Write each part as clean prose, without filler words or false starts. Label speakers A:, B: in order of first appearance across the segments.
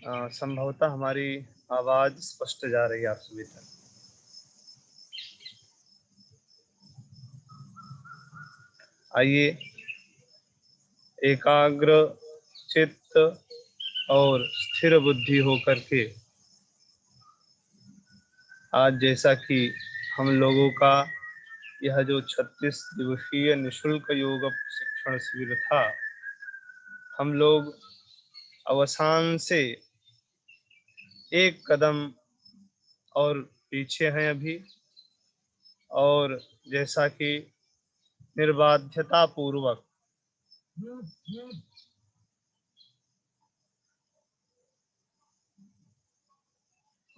A: संभवतः हमारी आवाज स्पष्ट जा रही है आप सभी तक। आइए एकाग्र चित्त और स्थिर बुद्धि होकर के आज जैसा कि हम लोगों का यह जो 36 दिवसीय निशुल्क योग प्रशिक्षण शिविर था, हम लोग अवसान से एक कदम और पीछे हैं अभी। और जैसा कि निर्बाध्यता पूर्वक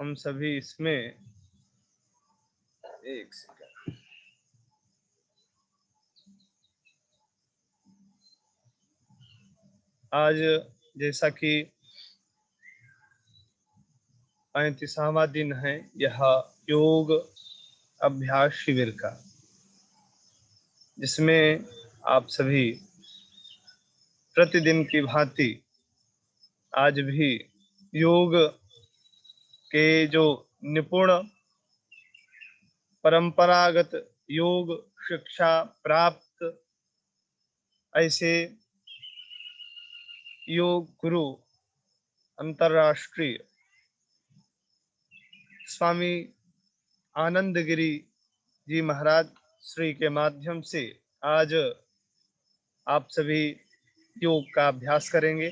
A: हम सभी इसमें एक सेकंड आज जैसा कि 35वां दिन है यह योग अभ्यास शिविर का, जिसमें आप सभी प्रतिदिन की भांति आज भी योग के जो निपुण परंपरागत योग शिक्षा प्राप्त ऐसे योग गुरु अंतर्राष्ट्रीय स्वामी आनंदगिरी जी महाराज श्री के माध्यम से आज आप सभी योग का अभ्यास करेंगे।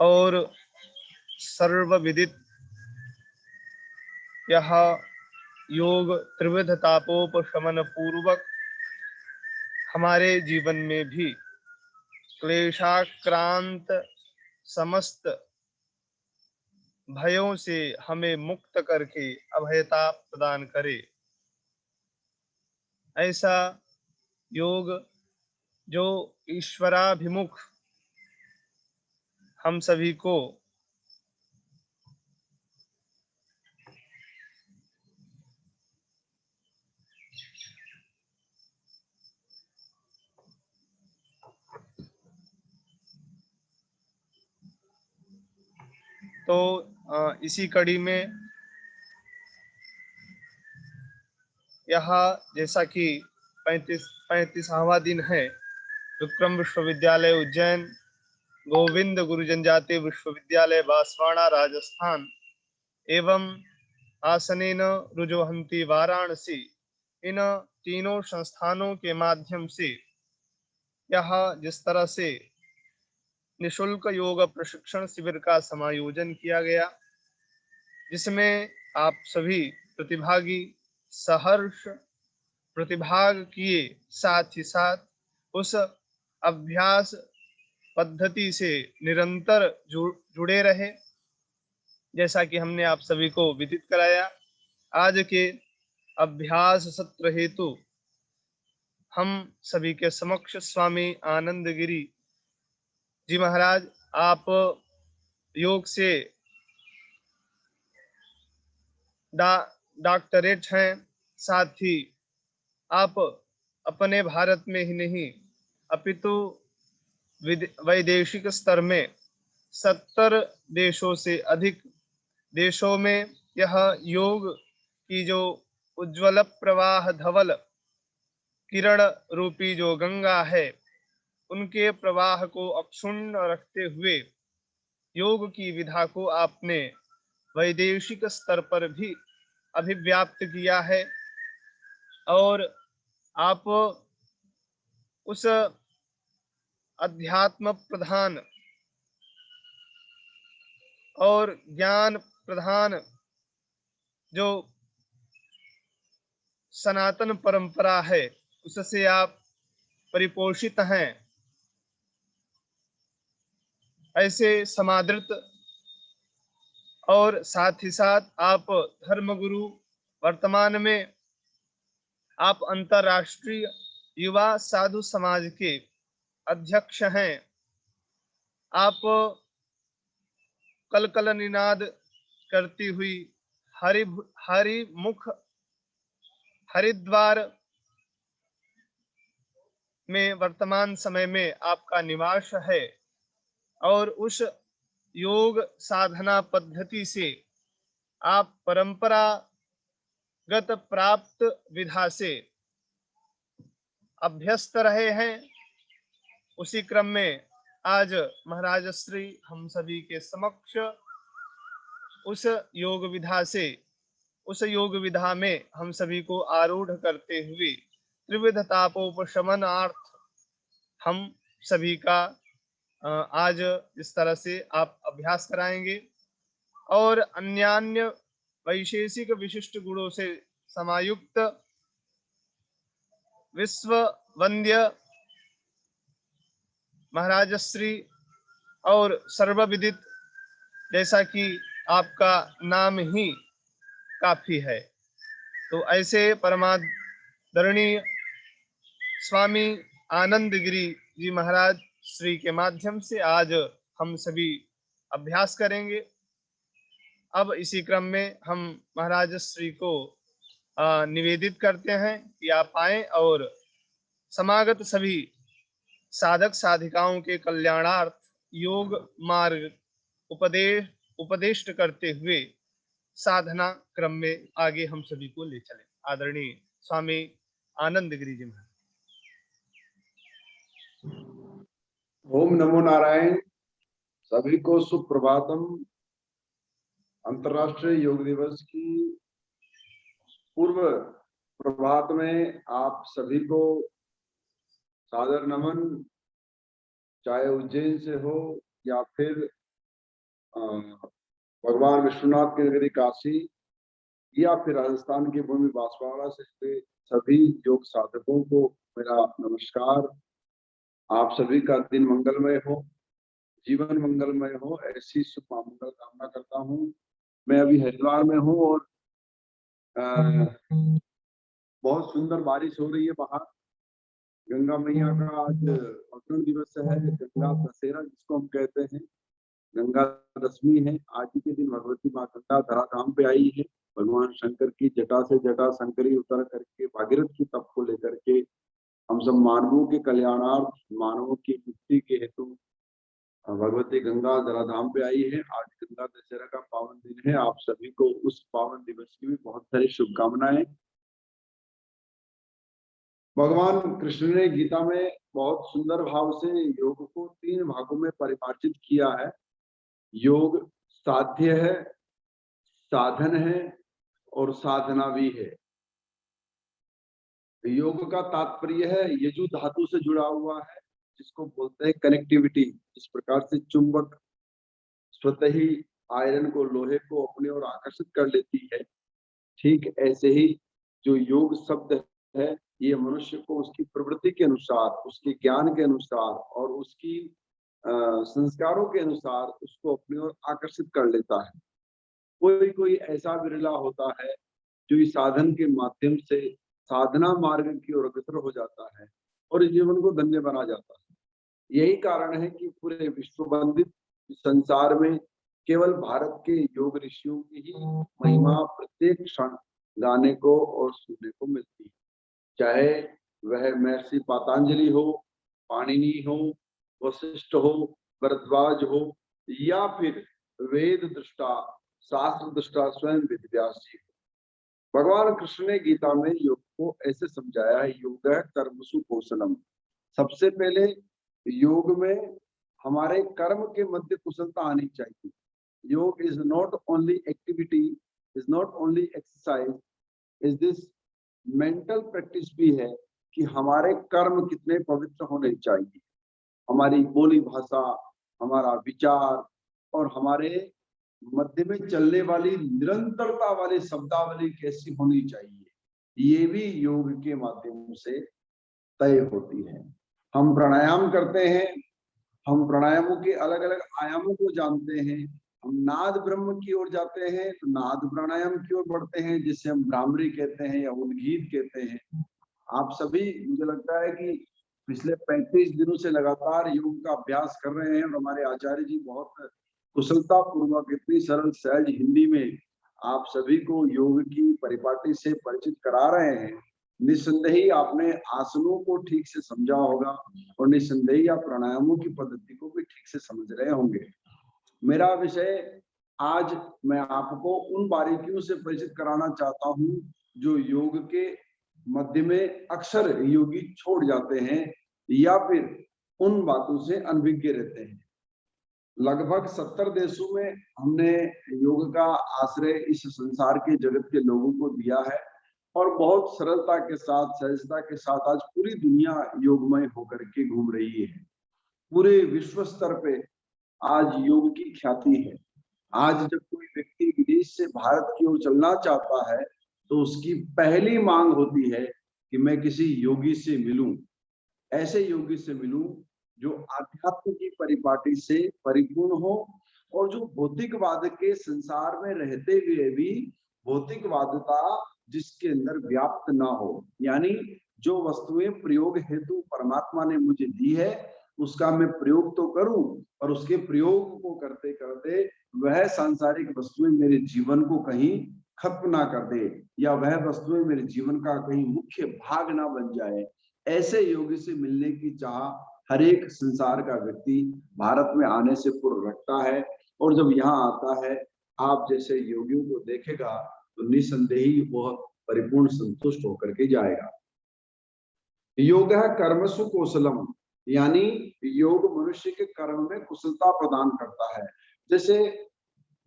A: और सर्वविदित यह योग त्रिविध तापोपशमन पूर्वक हमारे जीवन में भी क्लेशाक्रांत समस्त भयों से हमें मुक्त करके अभयता प्रदान करे। ऐसा योग जो ईश्वराभिमुख हम सभी को तो इसी कड़ी में यह जैसा कि 35वां दिन है विक्रम विश्वविद्यालय उज्जैन, गोविंद गुरु जनजाति विश्वविद्यालय बांसवाड़ा राजस्थान एवं आसनेन रुजोहंती वाराणसी, इन तीनों संस्थानों के माध्यम से यह जिस तरह से निशुल्क योग प्रशिक्षण शिविर का समायोजन किया गया, जिसमें आप सभी प्रतिभागी सहर्ष प्रतिभाग किए, साथ ही साथ उस अभ्यास पद्धति से निरंतर जुड़े रहे। जैसा कि हमने आप सभी को विदित कराया, आज के अभ्यास सत्र हेतु हम सभी के समक्ष स्वामी आनंदगिरी जी महाराज, आप योग से डॉक्टरेट हैं, साथ ही आप अपने भारत में ही नहीं अपितु वैदेशिक स्तर में 70 देशों से अधिक देशों में यह योग की जो उज्ज्वल प्रवाह धवल किरण रूपी जो गंगा है, उनके प्रवाह को अक्षुण्ण रखते हुए योग की विधा को आपने वैदेशिक स्तर पर भी अभिव्याप्त किया है। और आप उस अध्यात्म प्रधान और ज्ञान प्रधान जो सनातन परंपरा है, उससे आप परिपोषित हैं। ऐसे समादृत और साथ ही साथ आप धर्मगुरु, वर्तमान में आप अंतर्राष्ट्रीय युवा साधु समाज के अध्यक्ष हैं। आप कल कल निनाद करती हुई हरिमुख हरिद्वार में वर्तमान समय में आपका निवास है। और उस योग साधना पद्धति से आप परंपरागत प्राप्त विधा से अभ्यस्त रहे हैं, उसी क्रम में आज महाराज श्री हम सभी के समक्ष उस योग विधा से, उस योग विधा में हम सभी को आरूढ़ करते हुए त्रिविध तापोपशमनार्थ हम सभी का आज इस तरह से आप अभ्यास कराएंगे और अन्यान्य वैशेषिक विशिष्ट गुणों से समायुक्त विश्व वंद्य महाराज श्री और सर्वविदित, जैसा कि आपका नाम ही काफी है, तो ऐसे परमादरणीय स्वामी आनंद गिरी जी महाराज श्री के माध्यम से आज हम सभी अभ्यास करेंगे। अब इसी क्रम में हम महाराज श्री को निवेदित करते हैं कि आप आए और समागत सभी साधक साधिकाओं के कल्याणार्थ योग मार्ग उपदेष्ट करते हुए साधना क्रम में आगे हम सभी को ले चले। आदरणीय स्वामी आनंद गिरी जी महाराज।
B: ओम नमो नारायण। सभी को सुप्रभातम। अंतर्राष्ट्रीय योग दिवस की पूर्व प्रभात में आप सभी को सादर नमन, चाहे उज्जैन से हो या फिर भगवान विश्वनाथ की नगरी काशी या फिर राजस्थान की भूमि बांसवाड़ा से सभी योग साधकों को मेरा नमस्कार। आप सभी का दिन मंगलमय हो, जीवन मंगलमय हो, ऐसी शुभ मंगल कामना करता हूँ। मैं अभी हरिद्वार में हूँ और बहुत सुंदर बारिश हो रही है बाहर। गंगा मैया का आज अवतरण दिवस है, गंगा दशहरा जिसको हम कहते हैं, गंगा दशमी है। आज ही के दिन भगवती माँ गंगा धराधाम पे आई है। भगवान शंकर की जटा से जटा शंकरी उतर करके भागीरथ की तप को लेकर के हम सब मानवों के कल्याणार्थ, मानवों की मुक्ति के हेतु भगवती गंगा धराधाम पे आई है। आज गंगा दशहरा का पावन दिन है। आप सभी को उस पावन दिवस की भी बहुत सारी शुभकामनाएं। भगवान कृष्ण ने गीता में बहुत सुंदर भाव से योग को 3 भागों में परिभाषित किया है। योग साध्य है, साधन है और साधना भी है। योग का तात्पर्य है यजु धातु से जुड़ा हुआ है, जिसको बोलते हैं कनेक्टिविटी। इस प्रकार से चुंबक स्वतः ही आयरन को, लोहे को अपनी ओर आकर्षित कर लेती है, ठीक ऐसे ही जो योग शब्द है ये मनुष्य को उसकी प्रवृत्ति के अनुसार, उसके ज्ञान के अनुसार और उसकी संस्कारों के अनुसार उसको अपनी ओर आकर्षित कर लेता है। कोई कोई ऐसा विरला होता है जो इस साधन के माध्यम से साधना मार्ग की ओर अग्रसर हो जाता है और इस जीवन को धन्य बना जाता है। यही कारण है कि पूरे विश्व वंदित संसार में केवल भारत के योग ऋषियों की ही महिमा प्रत्येक क्षण गाने को और सुनने को मिलती है। चाहे वह महर्षि पातंजलि हो, पाणिनि हो, वशिष्ठ हो, भरद्वाज हो या फिर वेद दृष्टा, शास्त्र दृष्टा स्वयं वेदव्यास जी। भगवान कृष्ण ने गीता में योग को ऐसे समझाया है, योग है कर्मसु कौशलम। सबसे पहले योग में हमारे कर्म के मध्य कुशलता आनी चाहिए। योग is not only activity, is not only exercise, is this mental practice भी है कि हमारे कर्म कितने पवित्र होने चाहिए, हमारी बोली भाषा, हमारा विचार और हमारे मध्य में चलने वाली निरंतरता वाली शब्दावली कैसी होनी चाहिए, ये भी योग के माध्यम से तय होती है। हम प्राणायाम करते हैं, हम प्राणायामों के अलग अलग आयामों को जानते हैं। हम नाद ब्रह्म की ओर जाते हैं तो नाद प्राणायाम की ओर बढ़ते हैं, जिसे हम भ्रामरी कहते हैं या उद्गीत कहते हैं। आप सभी, मुझे लगता है कि पिछले 35 दिनों से लगातार योग का अभ्यास कर रहे हैं और हमारे आचार्य जी बहुत कुशलता पूर्वक इतनी सरल सहज हिंदी में आप सभी को योग की परिपाटी से परिचित करा रहे हैं। निस्संदेह ही आपने आसनों को ठीक से समझा होगा और निस्संदेह आप प्राणायामों की पद्धति को भी ठीक से समझ रहे होंगे। मेरा विषय आज मैं आपको उन बारीकियों से परिचित कराना चाहता हूं जो योग के मध्य में अक्सर योगी छोड़ जाते हैं या फिर उन बातों से अनभिज्ञ रहते हैं। लगभग 70 देशों में हमने योग का आश्रय इस संसार के जगत के लोगों को दिया है और बहुत सरलता के साथ, सहजता के साथ आज पूरी दुनिया योगमय होकर के घूम रही है। पूरे विश्व स्तर पे आज योग की ख्याति है। आज जब कोई व्यक्ति विदेश से भारत की ओर चलना चाहता है तो उसकी पहली मांग होती है कि मैं किसी योगी से मिलूं, ऐसे योगी से मिलूं जो आध्यात्म की परिपाटी से परिपूर्ण हो और जो भौतिकवाद के संसार में रहते हुए भी भौतिकवादता जिसके अंदर व्याप्त ना हो, यानी जो वस्तुएं प्रयोग हेतु परमात्मा ने मुझे दी है उसका मैं प्रयोग तो करूं और उसके प्रयोग को करते करते वह सांसारिक वस्तुएं मेरे जीवन को कहीं खत्म ना कर दे या वह वस्तुएं मेरे जीवन का कहीं मुख्य भाग ना बन जाए। ऐसे योगी से मिलने की चाह हर एक संसार का व्यक्ति भारत में आने से पूर्व रखता है और जब यहाँ आता है आप जैसे योगियों को देखेगा तो निसंदेही वह परिपूर्ण संतुष्ट होकर के जाएगा। योग है कर्मसु कौशलम, यानी योग मनुष्य के कर्म में कुशलता प्रदान करता है। जैसे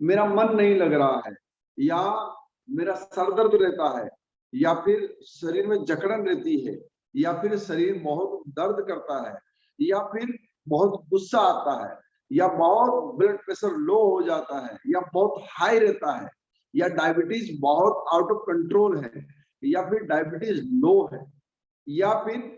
B: मेरा मन नहीं लग रहा है या मेरा सर दर्द रहता है या फिर शरीर में जकड़न रहती है या फिर शरीर बहुत दर्द करता है या फिर बहुत गुस्सा आता है या बहुत ब्लड प्रेशर लो हो जाता है या बहुत हाई रहता है या डायबिटीज बहुत आउट ऑफ कंट्रोल है या फिर डायबिटीज लो है या फिर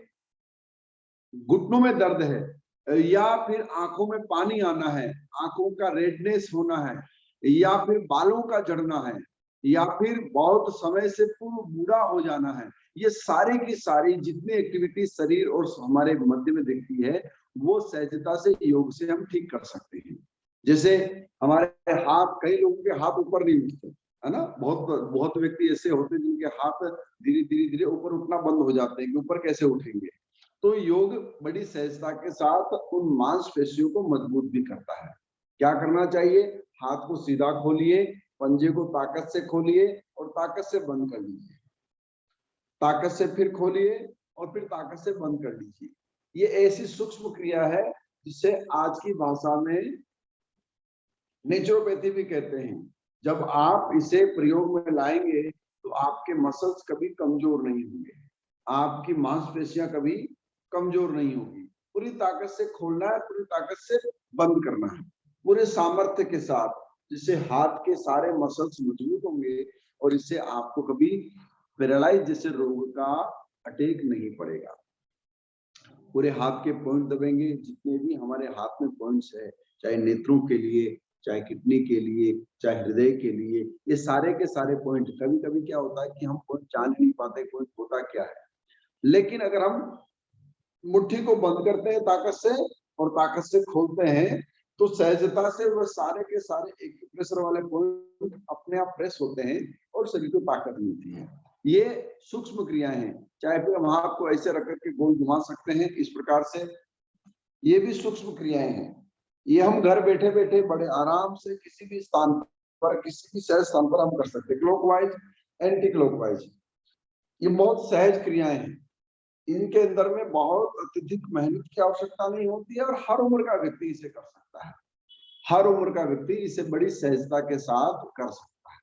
B: घुटनों में दर्द है या फिर आंखों में पानी आना है, आंखों का रेडनेस होना है या फिर बालों का झड़ना है या फिर बहुत समय से पूर्व बूढ़ा हो जाना है, ये सारी की सारी जितनी एक्टिविटी शरीर और हमारे मध्य में दिखती है वो सहजता से योग से हम ठीक कर सकते हैं। जैसे हमारे हाथ, कई लोगों के हाथ ऊपर नहीं उठते है ना, बहुत व्यक्ति ऐसे होते हैं जिनके हाथ धीरे धीरे धीरे ऊपर उठना बंद हो जाते हैं कि ऊपर कैसे उठेंगे। तो योग बड़ी सहजता के साथ उन मांसपेशियों को मजबूत भी करता है। क्या करना चाहिए? हाथ को सीधा खोलिए, पंजे को ताकत से खोलिए और ताकत से बंद कर लीजिए, ताकत से फिर खोलिए और फिर ताकत से बंद कर लीजिए। ये ऐसी सूक्ष्म क्रिया है जिसे आज की भाषा में नेचुरोपैथी भी कहते हैं। जब आप इसे प्रयोग में लाएंगे तो आपके मसल्स कभी कमजोर नहीं होंगे, आपकी मांसपेशियां कभी कमजोर नहीं होगी। पूरी ताकत से खोलना है, पूरी ताकत से बंद करना है, पूरे सामर्थ्य के साथ, जिससे हाथ के सारे मसल्स मजबूत होंगे और इससे आपको कभी पैरालाइज जैसे रोग का अटैक नहीं पड़ेगा। पूरे हाथ के पॉइंट दबेंगे, जितने भी हमारे हाथ में पॉइंट्स है, चाहे नेत्रों के लिए, चाहे किडनी के लिए, चाहे हृदय के लिए, ये सारे के सारे पॉइंट, कभी कभी क्या होता है कि हम पॉइंट जान नहीं पाते पॉइंट होता क्या है, लेकिन अगर हम मुट्ठी को बंद करते हैं ताकत से और ताकत से खोलते हैं तो सहजता से वह सारे के सारे एक प्रेशर वाले पॉइंट अपने आप प्रेस होते हैं और शरीर को ताकत मिलती है। ये सूक्ष्म क्रियाएं हैं। चाहे फिर हम हाथ को ऐसे रख करके गोल घुमा सकते हैं इस प्रकार से, ये भी सूक्ष्म क्रियाएं हैं। ये हम घर बैठे बैठे बड़े आराम से किसी भी स्थान पर, किसी भी सहज स्थान पर हम कर सकते हैं, क्लॉकवाइज, एंटी क्लॉकवाइज। ये बहुत सहज क्रियाएं हैं, इनके अंदर में बहुत अत्यधिक मेहनत की आवश्यकता नहीं होती है और हर उम्र का व्यक्ति इसे कर सकता है। हर उम्र का व्यक्ति इसे बड़ी सहजता के साथ कर सकता है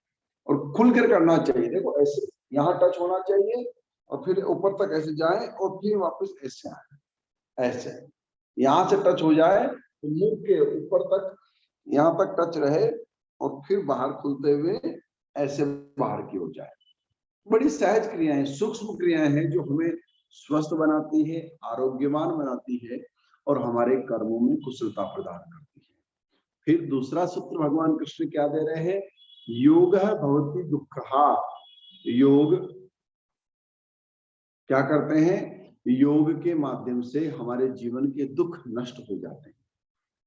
B: और खुलकर करना चाहिए। देखो ऐसे यहाँ टच होना चाहिए और फिर ऊपर तक ऐसे जाए और फिर वापस ऐसे आए, ऐसे यहाँ से टच हो जाए तो मुंह के ऊपर तक यहाँ तक टच रहे और फिर बाहर खुलते हुए ऐसे बाहर की ओर जाए। बड़ी सहज क्रियाएं, सूक्ष्म क्रियाएं हैं जो हमें स्वस्थ बनाती है, आरोग्यवान बनाती है और हमारे कर्मों में कुशलता प्रदान करती है। फिर दूसरा सूत्र भगवान कृष्ण क्या दे रहे हैं? योग भवति दुःखहा। योग क्या करते हैं? योग के माध्यम से हमारे जीवन के दुख नष्ट हो जाते हैं।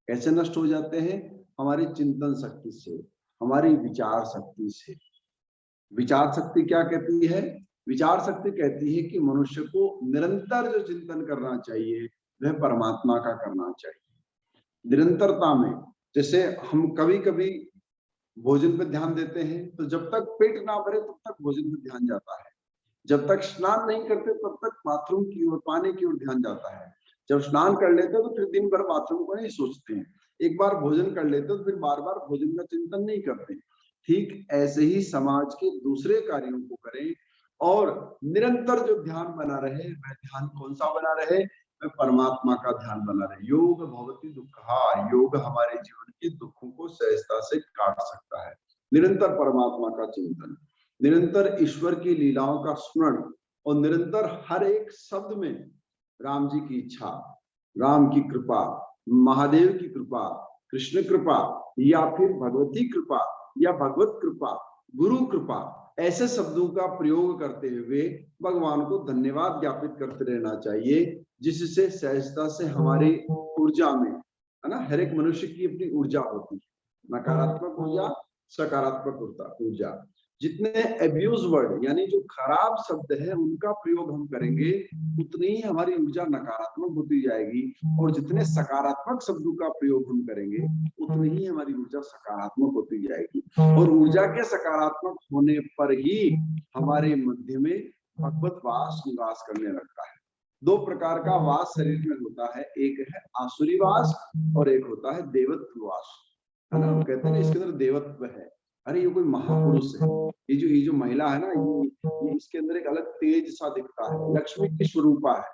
B: कैसे नष्ट हो जाते हैं? हमारी चिंतन शक्ति से, हमारी विचार शक्ति से। विचार शक्ति क्या कहती है? विचार शक्ति कहती है कि मनुष्य को निरंतर जो चिंतन करना चाहिए वह परमात्मा का करना चाहिए। निरंतरता में, जैसे हम कभी कभी भोजन पे ध्यान देते हैं, तो जब तक पेट ना भरे तब तक भोजन पे ध्यान जाता है। जब तक स्नान नहीं करते तब तक बाथरूम की ओर, पानी की ओर ध्यान जाता है। जब स्नान कर लेते हैं तो फिर दिन भर बाथरूम को नहीं सोचते हैं। एक बार भोजन कर लेते हैं तो फिर बार बार भोजन का चिंतन नहीं करते। ठीक ऐसे ही समाज के दूसरे कार्यों को करें और निरंतर जो ध्यान बना रहे, वह ध्यान कौन सा बना रहे? वह परमात्मा का ध्यान बना रहे। योग भवति दुःखा, योग हमारे जीवन के दुखों को सहजता से काट सकता है। निरंतर परमात्मा का चिंतन, निरंतर ईश्वर की लीलाओं का स्मरण और निरंतर हर एक शब्द में राम जी की इच्छा, राम की कृपा, महादेव की कृपा, कृष्ण कृपा या फिर भगवती कृपा या भगवत कृपा, गुरु कृपा, ऐसे शब्दों का प्रयोग करते हुए भगवान को धन्यवाद ज्ञापित करते रहना चाहिए, जिससे सहजता से हमारी ऊर्जा में, है ना, हर एक मनुष्य की अपनी ऊर्जा होती है, नकारात्मक ऊर्जा, सकारात्मक ऊर्जा। जितने अब्यूज वर्ड यानी जो खराब शब्द है उनका प्रयोग हम करेंगे, उतनी ही हमारी ऊर्जा नकारात्मक होती जाएगी, और जितने सकारात्मक शब्दों का प्रयोग हम करेंगे उतनी ही हमारी ऊर्जा सकारात्मक होती जाएगी। और ऊर्जा के सकारात्मक होने पर ही हमारे मध्य में भगवत वास निवास करने लगता है। दो प्रकार का वास शरीर में होता है, एक है आसुरी वास और एक होता है देवत्व वास, है ना। कहते हैं इसके अंदर देवत्व है, अरे ये कोई महापुरुष है, ये जो महिला है ना, ये इसके अंदर एक अलग तेज सा दिखता है, लक्ष्मी की स्वरूपा है।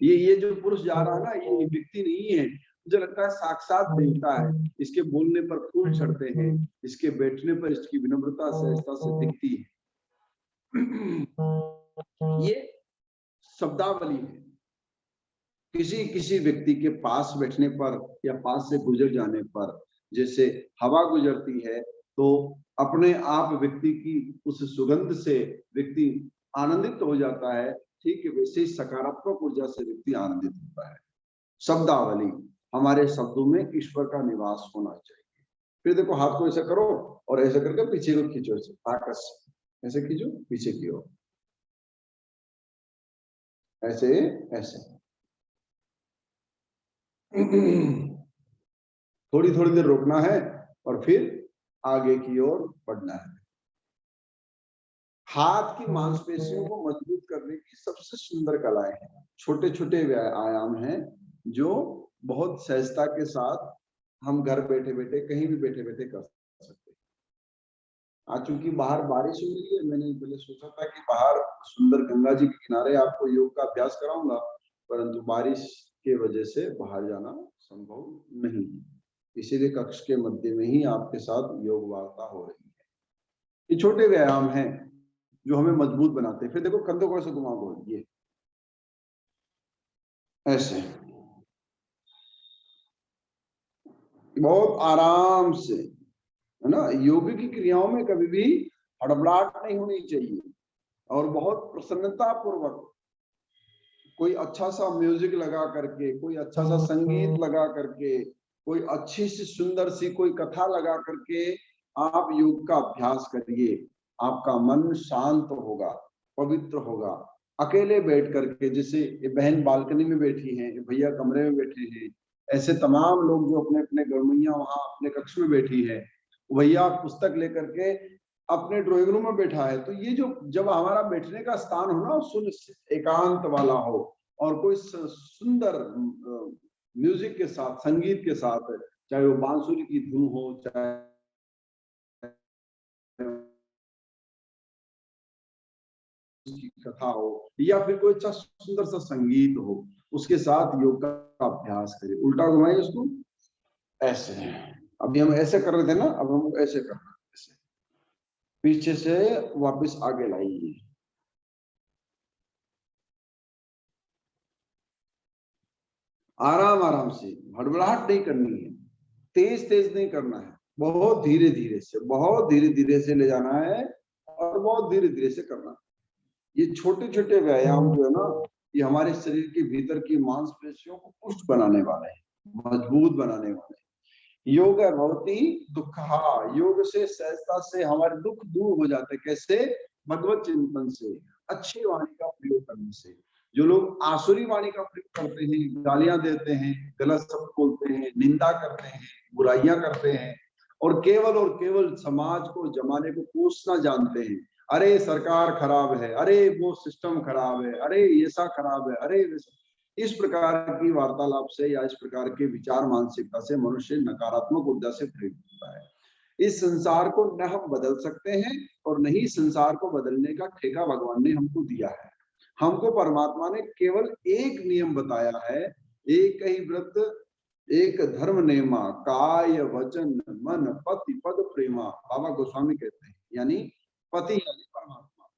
B: ये जो पुरुष जा रहा है ना, ये व्यक्ति नहीं है, मुझे लगता है साक्षात देवता है। इसके बोलने पर फूल झड़ते हैं, इसके बैठने पर इसकी विनम्रता सहजता से दिखती है। ये शब्दावली है। किसी किसी व्यक्ति के पास बैठने पर या पास से गुजर जाने पर जैसे हवा गुजरती है, तो अपने आप व्यक्ति की उस सुगंध से व्यक्ति आनंदित हो जाता है, ठीक है, वैसे ही सकारात्मक ऊर्जा से व्यक्ति आनंदित होता है। शब्दावली, हमारे शब्दों में ईश्वर का निवास होना चाहिए। फिर देखो, हाथ को ऐसा करो और ऐसा करके पीछे को खींचो, ऐसे ताकत से ऐसे खींचो पीछे की ओर, ऐसे ऐसे थोड़ी थोड़ी देर रोकना है और फिर आगे की ओर बढ़ना है। हाथ की मांसपेशियों को मजबूत करने की सबसे सुंदर कलाएं हैं, छोटे छोटे आयाम हैं जो बहुत सहजता के साथ हम घर बैठे बैठे, कहीं भी बैठे बैठे कर सकते हैं। आज चूंकि बाहर बारिश हो रही है, मैंने पहले सोचा था कि बाहर सुंदर गंगा जी के किनारे आपको योग का अभ्यास कराऊंगा, परंतु बारिश के वजह से बाहर जाना संभव नहीं है, इसीलिए कक्ष के मध्य में ही आपके साथ योग वार्ता हो रही है। ये छोटे व्यायाम हैं जो हमें मजबूत बनाते हैं। फिर देखो, कंधों को ऐसे घुमाओ, ये ऐसे बहुत आराम से, है ना। योग की क्रियाओं में कभी भी हड़बड़ाहट नहीं होनी चाहिए, और बहुत प्रसन्नता पूर्वक कोई अच्छा सा म्यूजिक लगा करके, कोई अच्छा सा संगीत लगा करके, कोई अच्छी सी सुंदर सी कोई कथा लगा करके आप योग का अभ्यास करिए। आपका मन शांत होगा, पवित्र होगा। अकेले बैठ करके, जैसे ये बहन बालकनी में बैठी हैं, भैया कमरे में बैठे हैं, ऐसे तमाम लोग जो अपने अपने गरमैया वहां अपने कक्ष में बैठी है, भैया पुस्तक लेकर के अपने ड्राइंग रूम में बैठा है, तो ये जो जब हमारा बैठने का स्थान हो ना, सुन एकांत वाला हो और कोई सुंदर म्यूजिक के साथ, संगीत के साथ, चाहे वो बांसुरी की धुन हो, चाहे कथा हो, या फिर कोई अच्छा सुंदर सा संगीत हो, उसके साथ योग का अभ्यास करें। उल्टा घुमाइए उसको, ऐसे। अभी हम ऐसे कर रहे थे ना, अब हम ऐसे करना, ऐसे पीछे से वापस आगे लाइए, आराम आराम से, हड़बड़ाहट नहीं करनी है, तेज तेज नहीं करना है, बहुत धीरे धीरे से, बहुत धीरे धीरे से ले जाना है और बहुत धीरे धीरे से करना है। ये छोटे छोटे व्यायाम जो है ना, ये हमारे शरीर के भीतर की मांसपेशियों को पुष्ट बनाने वाले हैं, मजबूत बनाने वाले हैं। योग भवति दुःखा, योग से, सहजता से हमारे दुख दूर हो जाते हैं। कैसे? भगवत चिंतन से, अच्छी वाणी का प्रयोग करने से। जो लोग आसुरी वाणी का प्रयोग करते हैं, गालियां देते हैं, गलत शब्द बोलते हैं, निंदा करते हैं, बुराइयां करते हैं और केवल समाज को, जमाने को कोसना जानते हैं। अरे सरकार खराब है, अरे वो सिस्टम खराब है, अरे ऐसा खराब है, अरे वैसा। इस प्रकार की वार्तालाप से या इस प्रकार के विचार मानसिकता से मनुष्य नकारात्मक ऊर्जा से प्रेरित होता है। इस संसार को न हम बदल सकते हैं और न ही संसार को बदलने का ठेका भगवान ने हमको दिया है। हमको परमात्मा ने केवल एक नियम बताया है, एक ही व्रत एक धर्म नेमा, काय वचन मन पति पद प्रेमा। बाबा गोस्वामी कहते हैं, यानी पति यानी परमात्मा,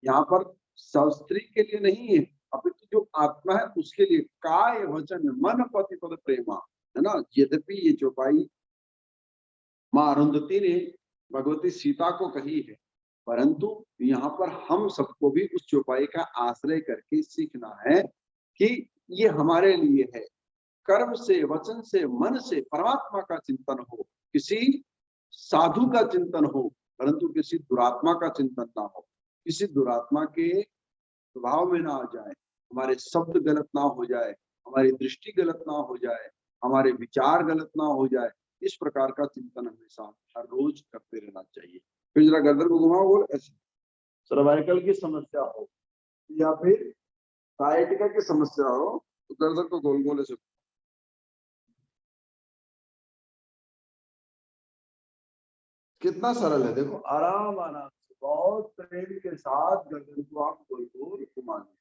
B: यहाँ पर स्त्री के लिए नहीं है, अपितु जो आत्मा है उसके लिए। काय वचन मन पति पद प्रेमा, है ना। यद्यपि ये चौपाई माँ अरुंधति ने भगवती सीता को कही है, परंतु यहाँ पर हम सबको भी उस चौपाई का आश्रय करके सीखना है कि ये हमारे लिए है। कर्म से, वचन से, मन से परमात्मा का चिंतन हो, किसी साधु का चिंतन हो, परंतु किसी दुरात्मा का चिंतन ना हो, किसी दुरात्मा के प्रभाव में ना आ जाए, हमारे शब्द गलत ना हो जाए, हमारी दृष्टि गलत ना हो जाए, हमारे विचार गलत ना हो जाए। इस प्रकार का चिंतन हमेशा हर रोज करते रहना चाहिए। फिर जरा गर्दन को घुमाओ, बोल ऐसे। सर्वाइकल की समस्या हो या फिर साइटिका की समस्या हो तो गर्दन को गोल गोल ऐसे। कितना सरल है, देखो आराम आराम से, बहुत प्रेम के साथ गर्दन को आप गोल गोल घुमा दीजिए।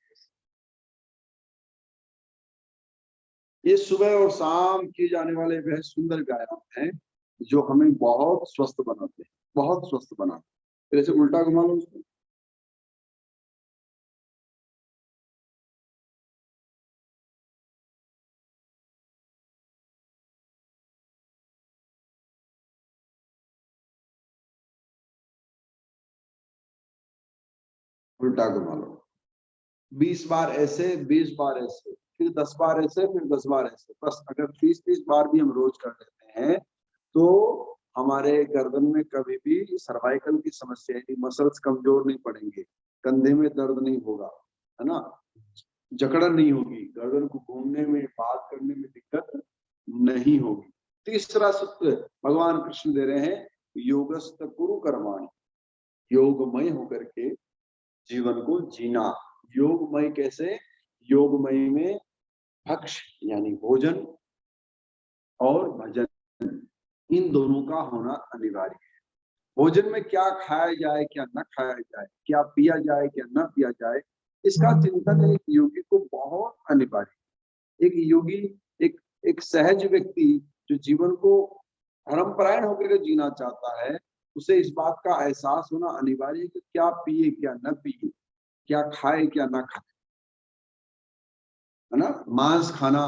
B: ये सुबह और शाम किए जाने वाले वह सुंदर व्यायाम हैं जो हमें बहुत स्वस्थ बनाते हैं, बहुत स्वस्थ बनाते हैं। फिर ऐसे उल्टा घुमा लो उसको। उल्टा घुमा लो। 20 बार ऐसे, 20 बार ऐसे, फिर 10 बार ऐसे, फिर 10 बार ऐसे। बस अगर 30-30 बार भी हम रोज कर लेते हैं तो हमारे गर्दन में कभी भी सर्वाइकल की समस्या यानी मसल्स कमजोर नहीं पड़ेंगे, कंधे में दर्द नहीं होगा, है ना, जकड़न नहीं होगी, गर्दन को घूमने में, बात करने में दिक्कत नहीं होगी। तीसरा सूत्र भगवान कृष्ण दे रहे हैं, योगस्थ कुरु कर्माणि, योगमय होकर के जीवन को जीना। योगमय कैसे? योगमय में भक्ष यानी भोजन और भजन, इन दोनों का होना अनिवार्य है। भोजन में क्या खाया जाए, क्या न खाया जाए, क्या पिया जाए, क्या न पिया जाए, इसका चिंतन एक योगी को बहुत अनिवार्य है। एक योगी, एक सहज व्यक्ति जो जीवन को धर्मपरायण होकर जीना चाहता है, उसे इस बात का एहसास होना अनिवार्य है कि क्या पिए क्या न पिए, क्या खाए क्या ना खाए, है ना। मांस खाना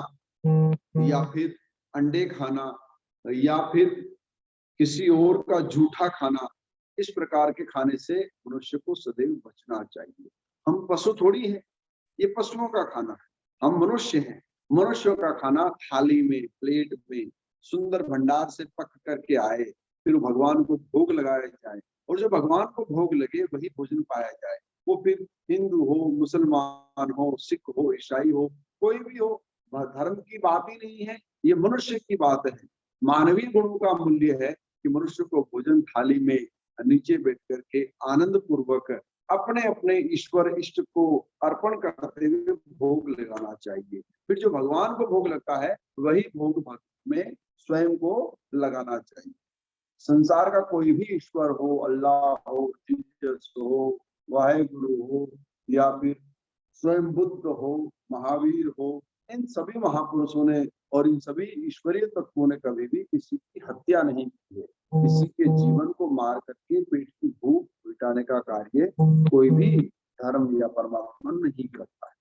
B: या फिर अंडे खाना या फिर किसी और का जूठा खाना, इस प्रकार के खाने से मनुष्य को सदैव बचना चाहिए। हम पशु थोड़ी हैं, ये पशुओं का खाना है, हम मनुष्य हैं। मनुष्यों का खाना थाली में, प्लेट में सुंदर भंडार से पक करके आए, फिर भगवान को भोग लगाया जाए, और जो भगवान को भोग लगे वही भोजन पाया जाए। वो फिर हिंदू हो, मुसलमान हो, सिख हो, ईसाई हो, कोई भी हो, धर्म की बात ही नहीं है, ये मनुष्य की बात है। मानवीय गुणों का मूल्य है कि मनुष्य को भोजन थाली में नीचे बैठ करके आनंद पूर्वक अपने अपने ईश्वर इष्ट को अर्पण करते हुए भोग लगाना चाहिए। फिर जो भगवान को भोग लगता है वही भोग भक्त में स्वयं को लगाना चाहिए। संसार का कोई भी ईश्वर हो, अल्लाह हो, जीसस हो, वाहेगुरु हो, या फिर स्वयं बुद्ध हो, महावीर हो, इन सभी महापुरुषों ने और इन सभी ईश्वरीय तत्वों ने कभी भी किसी की हत्या नहीं की है। किसी के जीवन को मार करके पेट की भूख मिटाने का कार्य कोई भी धर्म या परमात्मा नहीं करता है।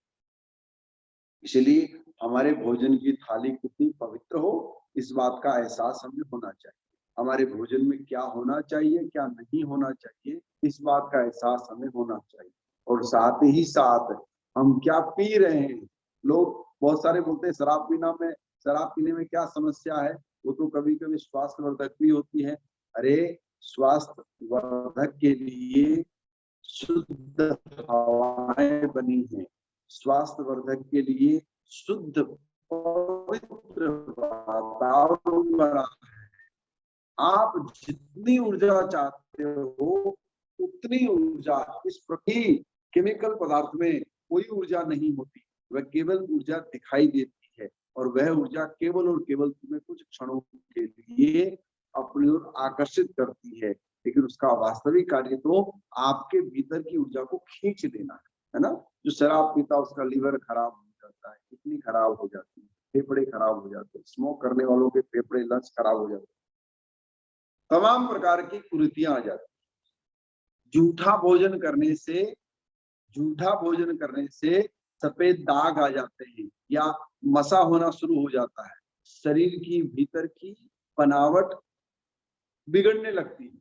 B: इसलिए हमारे भोजन की थाली कितनी पवित्र हो, इस बात का एहसास हमें होना चाहिए। हमारे भोजन में क्या होना चाहिए, क्या नहीं होना चाहिए, इस बात का एहसास हमें होना चाहिए। और साथ ही साथ हम क्या पी रहे हैं। लोग बहुत सारे बोलते हैं शराब पीने में क्या समस्या है, वो तो कभी कभी स्वास्थ्य वर्धक भी होती है। अरे स्वास्थ्य वर्धक के लिए शुद्ध हवाएं बनी है, स्वास्थ्य वर्धक के लिए शुद्ध पवित्र वातावरण बना आप जितनी ऊर्जा चाहते हो उतनी ऊर्जा, इस प्रति केमिकल पदार्थ में कोई ऊर्जा नहीं होती, वह केवल ऊर्जा दिखाई देती है और वह ऊर्जा केवल और केवल तुम्हें कुछ क्षणों के लिए अपनी ओर आकर्षित करती है, लेकिन उसका वास्तविक कार्य तो आपके भीतर की ऊर्जा को खींच लेना है ना। जो शराब पीता उसका लीवर खराब हो जाता है, किडनी खराब हो जाती है, फेफड़े खराब हो जाते हैं, स्मोक करने वालों के फेफड़े लंग्स खराब हो जाते हैं, तमाम प्रकार की कुरीतियां आ जाती हैं। झूठा भोजन करने से सफेद दाग आ जाते हैं या मसा होना शुरू हो जाता है, शरीर की भीतर की बनावट बिगड़ने लगती है,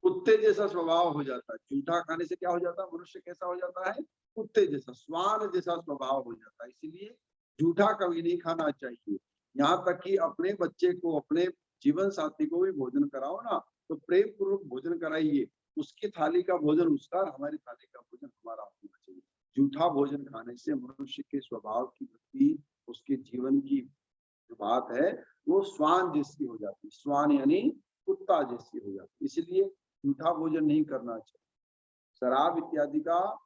B: कुत्ते जैसा स्वभाव हो जाता है। झूठा खाने से क्या हो जाता है, मनुष्य कैसा हो जाता है, कुत्ते जैसा, श्वान जैसा स्वभाव हो जाता है। इसीलिए झूठा कभी नहीं खाना चाहिए। यहाँ तक कि अपने बच्चे को, अपने जीवन साथी को भी भोजन कराओ ना, तो प्रेम पूर्वक भोजन कराइए। उसकी थाली का भोजन उसका, हमारी थाली का भोजन हमारा होना चाहिए। झूठा भोजन खाने से मनुष्य के स्वभाव की वृद्धि, उसके जीवन की जो बात है वो श्वान जैसी हो जाती है, श्वान यानी कुत्ता जैसी हो जाती है। इसलिए झूठा भोजन नहीं करना चाहिए, शराब इत्यादि का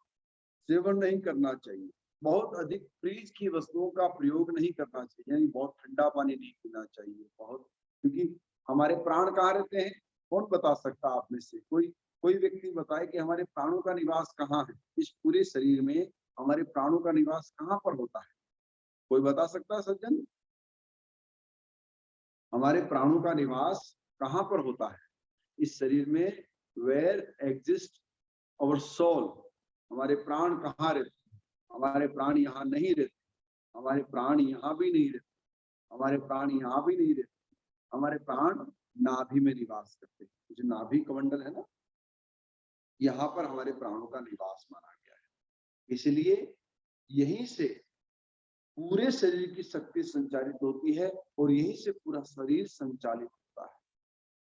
B: सेवन नहीं करना चाहिए, बहुत अधिक फ्रीज की वस्तुओं का प्रयोग नहीं करना चाहिए, यानी बहुत ठंडा पानी नहीं पीना चाहिए बहुत, क्योंकि हमारे प्राण कहाँ रहते हैं, कौन बता सकता आप में से कोई कोई व्यक्ति बताए कि हमारे प्राणों का निवास कहाँ है, इस पूरे शरीर में हमारे प्राणों का निवास कहाँ पर होता है, कोई बता सकता है सज्जन? हमारे प्राणों का निवास कहाँ पर होता है इस शरीर में? वेयर एग्जिस्ट अवर सोल, हमारे प्राण कहाँ रहते हैं? हमारे प्राण यहाँ नहीं रहते, हमारे प्राण यहाँ भी नहीं रहते, हमारे प्राण यहाँ भी नहीं रहते, हमारे प्राण नाभि में निवास करते हैं। जो नाभि कमंडल है ना, यहाँ पर हमारे प्राणों का निवास माना गया है। इसलिए यहीं से पूरे शरीर की शक्ति संचालित होती है और यहीं से पूरा शरीर संचालित होता है।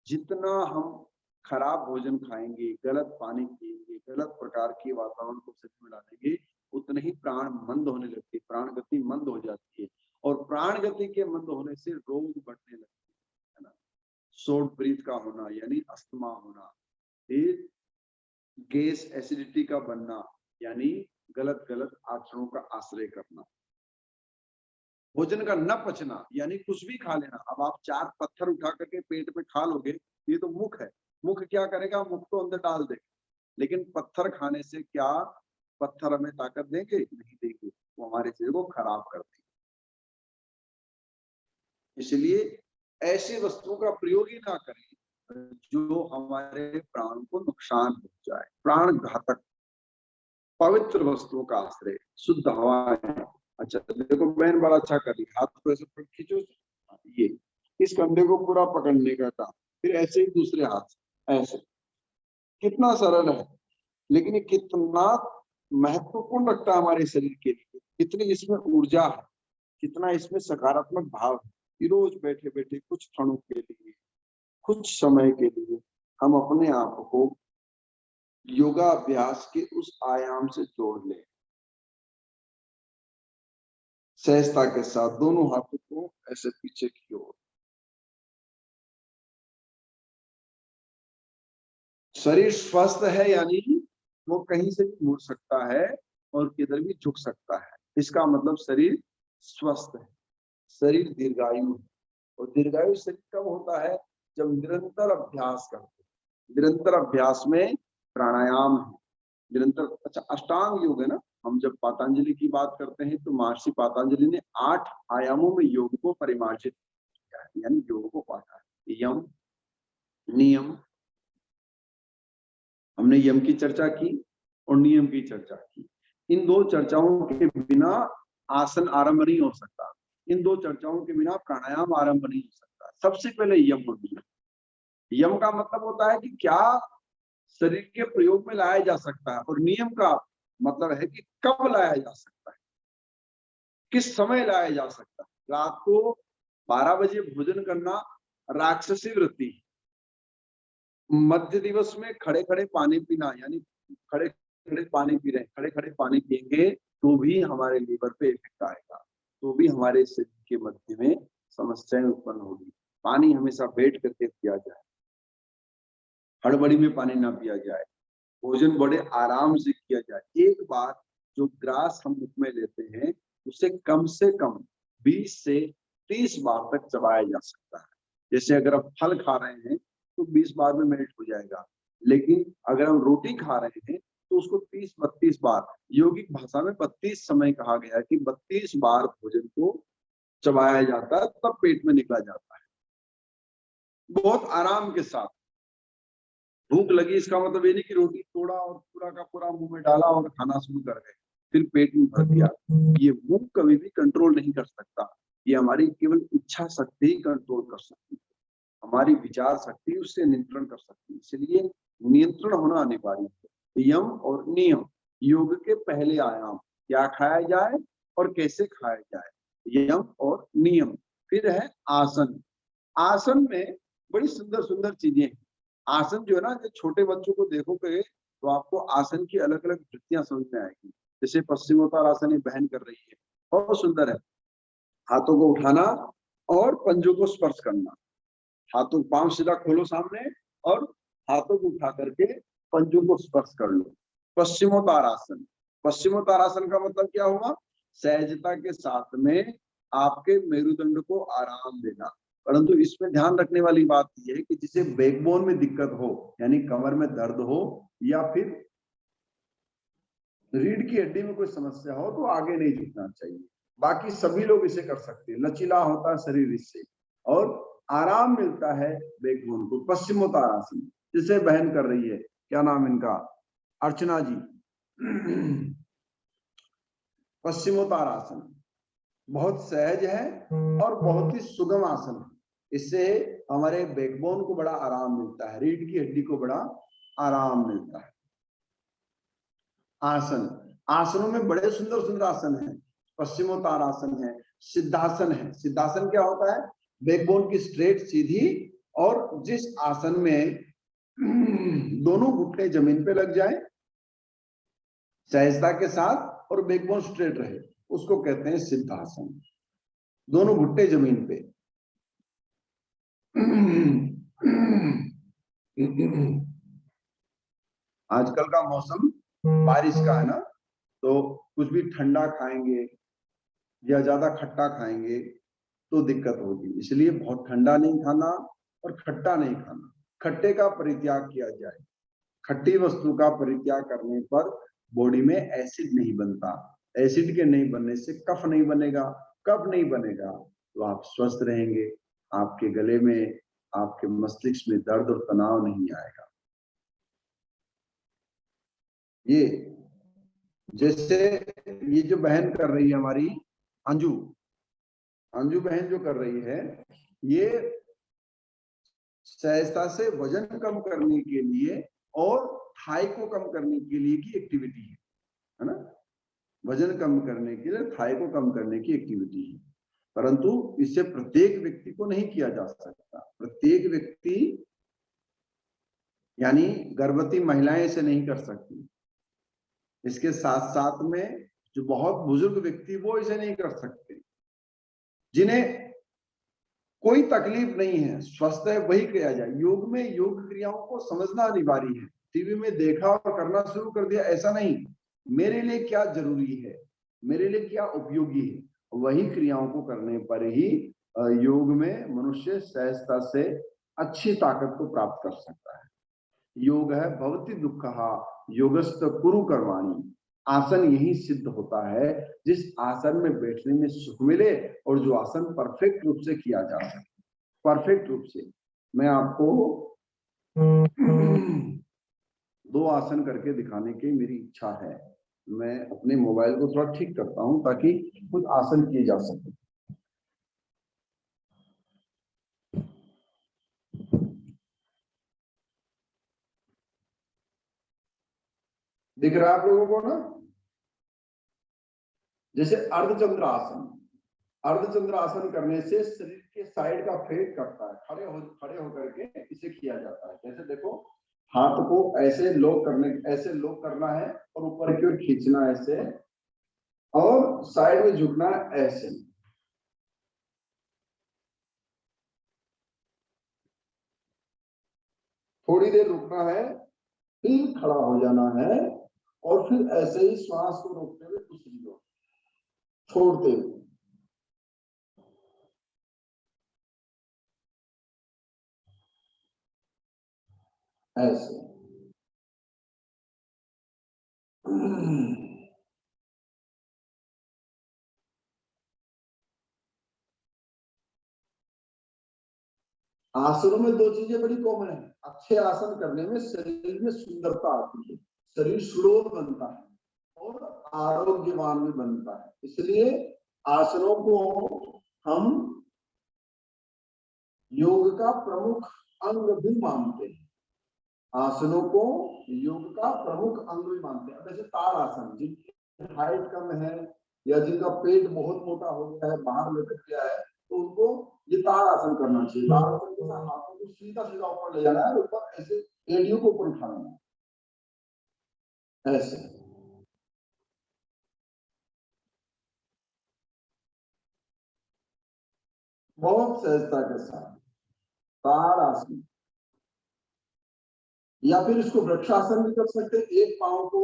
B: जितना हम खराब भोजन खाएंगे, गलत पानी पिएंगे, गलत प्रकार के वातावरण को शरीर में डालेंगे, उतने ही प्राण मंद होने लगते, प्राण गति मंद हो जाती है और प्राण गति के मंद होने से रोग बढ़ने लगते है ना। शॉर्ट ब्रीथ का होना यानी अस्थमा होना, फिर गैस एसिडिटी का बनना यानी गलत गलत आचरणों का आश्रय करना, भोजन का न पचना यानी कुछ भी खा लेना। अब आप 4 पत्थर उठा करके पेट पे खा लोगे, ये तो मुख है, मुख क्या करेगा, मुख तो अंदर डाल देगा, लेकिन पत्थर खाने से क्या पत्थर हमें ताकत देंगे? नहीं देंगे, वो हमारे शरीर को खराब कर देंगे। इसलिए ऐसी वस्तुओं का प्रयोग ही ना करें जो हमारे प्राण को नुकसान पहुंचाए, प्राण घातक। पवित्र वस्तुओं का आश्रय, शुद्ध हवा है। अच्छा देखो बहन बड़ा अच्छा कर रही, हाथ को ऐसे खींचो, ये इस कंधे को पूरा पकड़ने का काम, फिर ऐसे ही दूसरे हाथ ऐसे, कितना सरल है, लेकिन ये कितना महत्वपूर्ण रखता है हमारे शरीर के लिए, कितनी इसमें ऊर्जा है, कितना इसमें सकारात्मक भाव है। रोज बैठे बैठे कुछ क्षणों के लिए, कुछ समय के लिए हम अपने आप को योगा अभ्यास के उस आयाम से जोड़ लें। सहजता के साथ दोनों हाथों को ऐसे पीछे की ओर, शरीर स्वस्थ है यानी वो कहीं से भी मुड़ सकता है और किधर भी झुक सकता है, इसका मतलब शरीर स्वस्थ है, शरीर दीर्घायु है। और दीर्घायु शरीर कब होता है? जब निरंतर अभ्यास करते हैं। निरंतर अभ्यास में प्राणायाम है, निरंतर। अच्छा अष्टांग योग है ना, हम जब पातंजलि की बात करते हैं तो महर्षि पातंजलि ने 8 आयामों में योग को परिमार्जित किया है, यानी योग को बांटा है। यम, नियम, हमने यम की चर्चा की और नियम की चर्चा की। इन 2 चर्चाओं के बिना आसन आरंभ नहीं हो सकता, इन 2 चर्चाओं के बिना प्राणायाम आरंभ नहीं हो सकता। सबसे पहले यम और नियम। यम का मतलब होता है कि क्या शरीर के प्रयोग में लाया जा सकता है, और नियम का मतलब है कि कब लाया जा सकता है, किस समय लाया जा सकता है। रात को 12 बजे भोजन करना राक्षसी वृत्ति है। मध्य दिवस में खड़े खड़े पानी पीना, यानी खड़े खड़े पानी पी रहे हैं, खड़े खड़े पानी पिएंगे तो भी हमारे लीवर पे इफेक्ट आएगा, तो भी हमारे शरीर के मध्य में समस्याएं उत्पन्न होगी। पानी हमेशा बैठ करके पिया जाए, हड़बड़ी में पानी ना पिया जाए, भोजन बड़े आराम से किया जाए। एक बार जो ग्रास हम मुख में लेते हैं उसे कम से कम 20 से 30 बार तक चबाया जा सकता है। जैसे अगर आप फल खा रहे हैं तो 20 बार में मेल्ट हो जाएगा, लेकिन अगर हम रोटी खा रहे हैं तो उसको 30-32 बार, योगिक भाषा में 32 समय कहा गया है कि 32 बार भोजन को चबाया जाता है, तब पेट में निकला जाता है बहुत आराम के साथ। भूख लगी इसका मतलब ये नहीं कि रोटी तोड़ा और पूरा का पूरा मुंह में डाला और खाना शुरू कर गए, फिर पेट में भर दिया। ये मुंह कभी भी कंट्रोल नहीं कर सकता, ये हमारी केवल इच्छा शक्ति ही कंट्रोल कर सकती है, हमारी विचार शक्ति उससे नियंत्रण कर सकती है। इसलिए नियंत्रण होना अनिवार्य है। यम और नियम, योग के पहले आयाम, क्या खाया जाए और कैसे खाया जाए, यम और नियम। फिर है आसन। आसन में बड़ी सुंदर सुंदर चीजें हैं। आसन जो है ना, जो छोटे बच्चों को देखोगे तो आपको आसन की अलग अलग वृत्तियां समझ में आएगी। जैसे पश्चिमोत्तानासन बहन कर रही है, बहुत सुंदर है। हाथों को उठाना और पंजों को स्पर्श करना, हाथों पांव सीधा खोलो सामने और हाथों को उठा करके पंजों को स्पर्श कर लो। पश्चिमोत्तानासन, पश्चिमोत्तानासन का मतलब क्या हुआ? सहजता के साथ में आपके मेरुदंड को आराम देना। परंतु इसमें ध्यान रखने वाली बात यह है कि जिसे बैकबोन में दिक्कत हो, यानी कमर में दर्द हो या फिर रीढ़ की हड्डी में कोई समस्या हो, तो आगे नहीं झुकना चाहिए। बाकी सभी लोग इसे कर सकते हैं, लचीला होता है शरीर इससे और आराम मिलता है बैकबोन को। पश्चिमोत्तानासन जिसे बहन कर रही है, क्या नाम इनका, अर्चना जी। पश्चिमोत्तानासन बहुत सहज है और बहुत ही सुगम आसन है। इससे हमारे बैकबोन को बड़ा आराम मिलता है, रीढ़ की हड्डी को बड़ा आराम मिलता है। आसन, आसनों में बड़े सुंदर सुंदर आसन हैं। पश्चिमोत्तानासन है, सिद्धासन है। सिद्धासन क्या होता है? बैकबोन की स्ट्रेट सीधी, और जिस आसन में दोनों घुटने जमीन पे लग जाए सहजता के साथ और बैकबोन स्ट्रेट रहे, उसको कहते हैं सिद्धासन। दोनों घुटने जमीन पे। आजकल का मौसम बारिश का है ना, तो कुछ भी ठंडा खाएंगे या ज्यादा खट्टा खाएंगे तो दिक्कत होगी। इसलिए बहुत ठंडा नहीं खाना और खट्टा नहीं खाना, खट्टे का परित्याग किया जाए। खट्टी वस्तु का परित्याग करने पर बॉडी में एसिड नहीं बनता, एसिड के नहीं बनने से कफ नहीं बनेगा, कफ नहीं बनेगा तो आप स्वस्थ रहेंगे, आपके गले में, आपके मस्तिष्क में दर्द और तनाव नहीं आएगा। ये जैसे ये जो बहन कर रही है हमारी अंजू, अंजू बहन जो कर रही है, ये सहजता से वजन कम करने के लिए और थाई को कम करने के लिए की एक्टिविटी है ना। वजन कम करने के लिए, थाई को कम करने की एक्टिविटी है, परंतु इसे प्रत्येक व्यक्ति को नहीं किया जा सकता। प्रत्येक व्यक्ति यानी गर्भवती महिलाएं इसे नहीं कर सकती। इसके साथ साथ में जो बहुत बुजुर्ग व्यक्ति वो इसे नहीं कर सकते। जिन्हें कोई तकलीफ नहीं है, स्वस्थ है, वही किया जाए। योग में योग क्रियाओं को समझना अनिवार्य है। टीवी में देखा और करना शुरू कर दिया, ऐसा नहीं। मेरे लिए क्या जरूरी है, मेरे लिए क्या उपयोगी है, वही क्रियाओं को करने पर ही योग में मनुष्य सहजता से अच्छी ताकत को प्राप्त कर सकता है। योग है भवति दुःखः योगस्त कुरु कर्माणि। आसन यही सिद्ध होता है जिस आसन में बैठने में सुख मिले और जो आसन परफेक्ट रूप से किया जा सके। परफेक्ट रूप से मैं आपको 2 आसन करके दिखाने की मेरी इच्छा है। मैं अपने मोबाइल को थोड़ा ठीक करता हूं ताकि कुछ आसन किए जा सके। दिख रहा है आप लोगों को ना? जैसे अर्धचंद्र आसन, अर्धचंद्र आसन करने से शरीर के साइड का फैट कटता है। खड़े होकर के इसे किया जाता है। जैसे देखो, हाथ को ऐसे लॉक करना है और ऊपर की ओर खींचना ऐसे, और साइड में झुकना ऐसे। थोड़ी देर रुकना है, फिर खड़ा हो जाना है और फिर ऐसे ही श्वास को रोकते हुए दूसरी ओर छोड़ते हुए। ऐसे आसनों में दो चीजें बड़ी कॉमन है। अच्छे आसन करने में शरीर में सुंदरता आती है, शरीर सुडौल बनता है और आरोग्यवान भी बनता है। इसलिए आसनों को हम योग का प्रमुख अंग भी मानते हैं। आसनों को योग का प्रमुख अंग भी मानते हैं। जैसे ताड़ आसन, जिनकी हाइट कम है या जिनका पेट बहुत मोटा हो गया है, बाहर लटक गया है, तो उनको ये ताड़ आसन करना चाहिए। ताड़ आसन के साथ हाथों को सीधा सीधा ऊपर ले जाना है, ऊपर ऐसे एड़ियों को ऊपर उठाना है, ऐसे। बहुत सहजता के साथ ताड़ आसन, या फिर इसको वृक्षासन भी कर सकते हैं। एक पांव को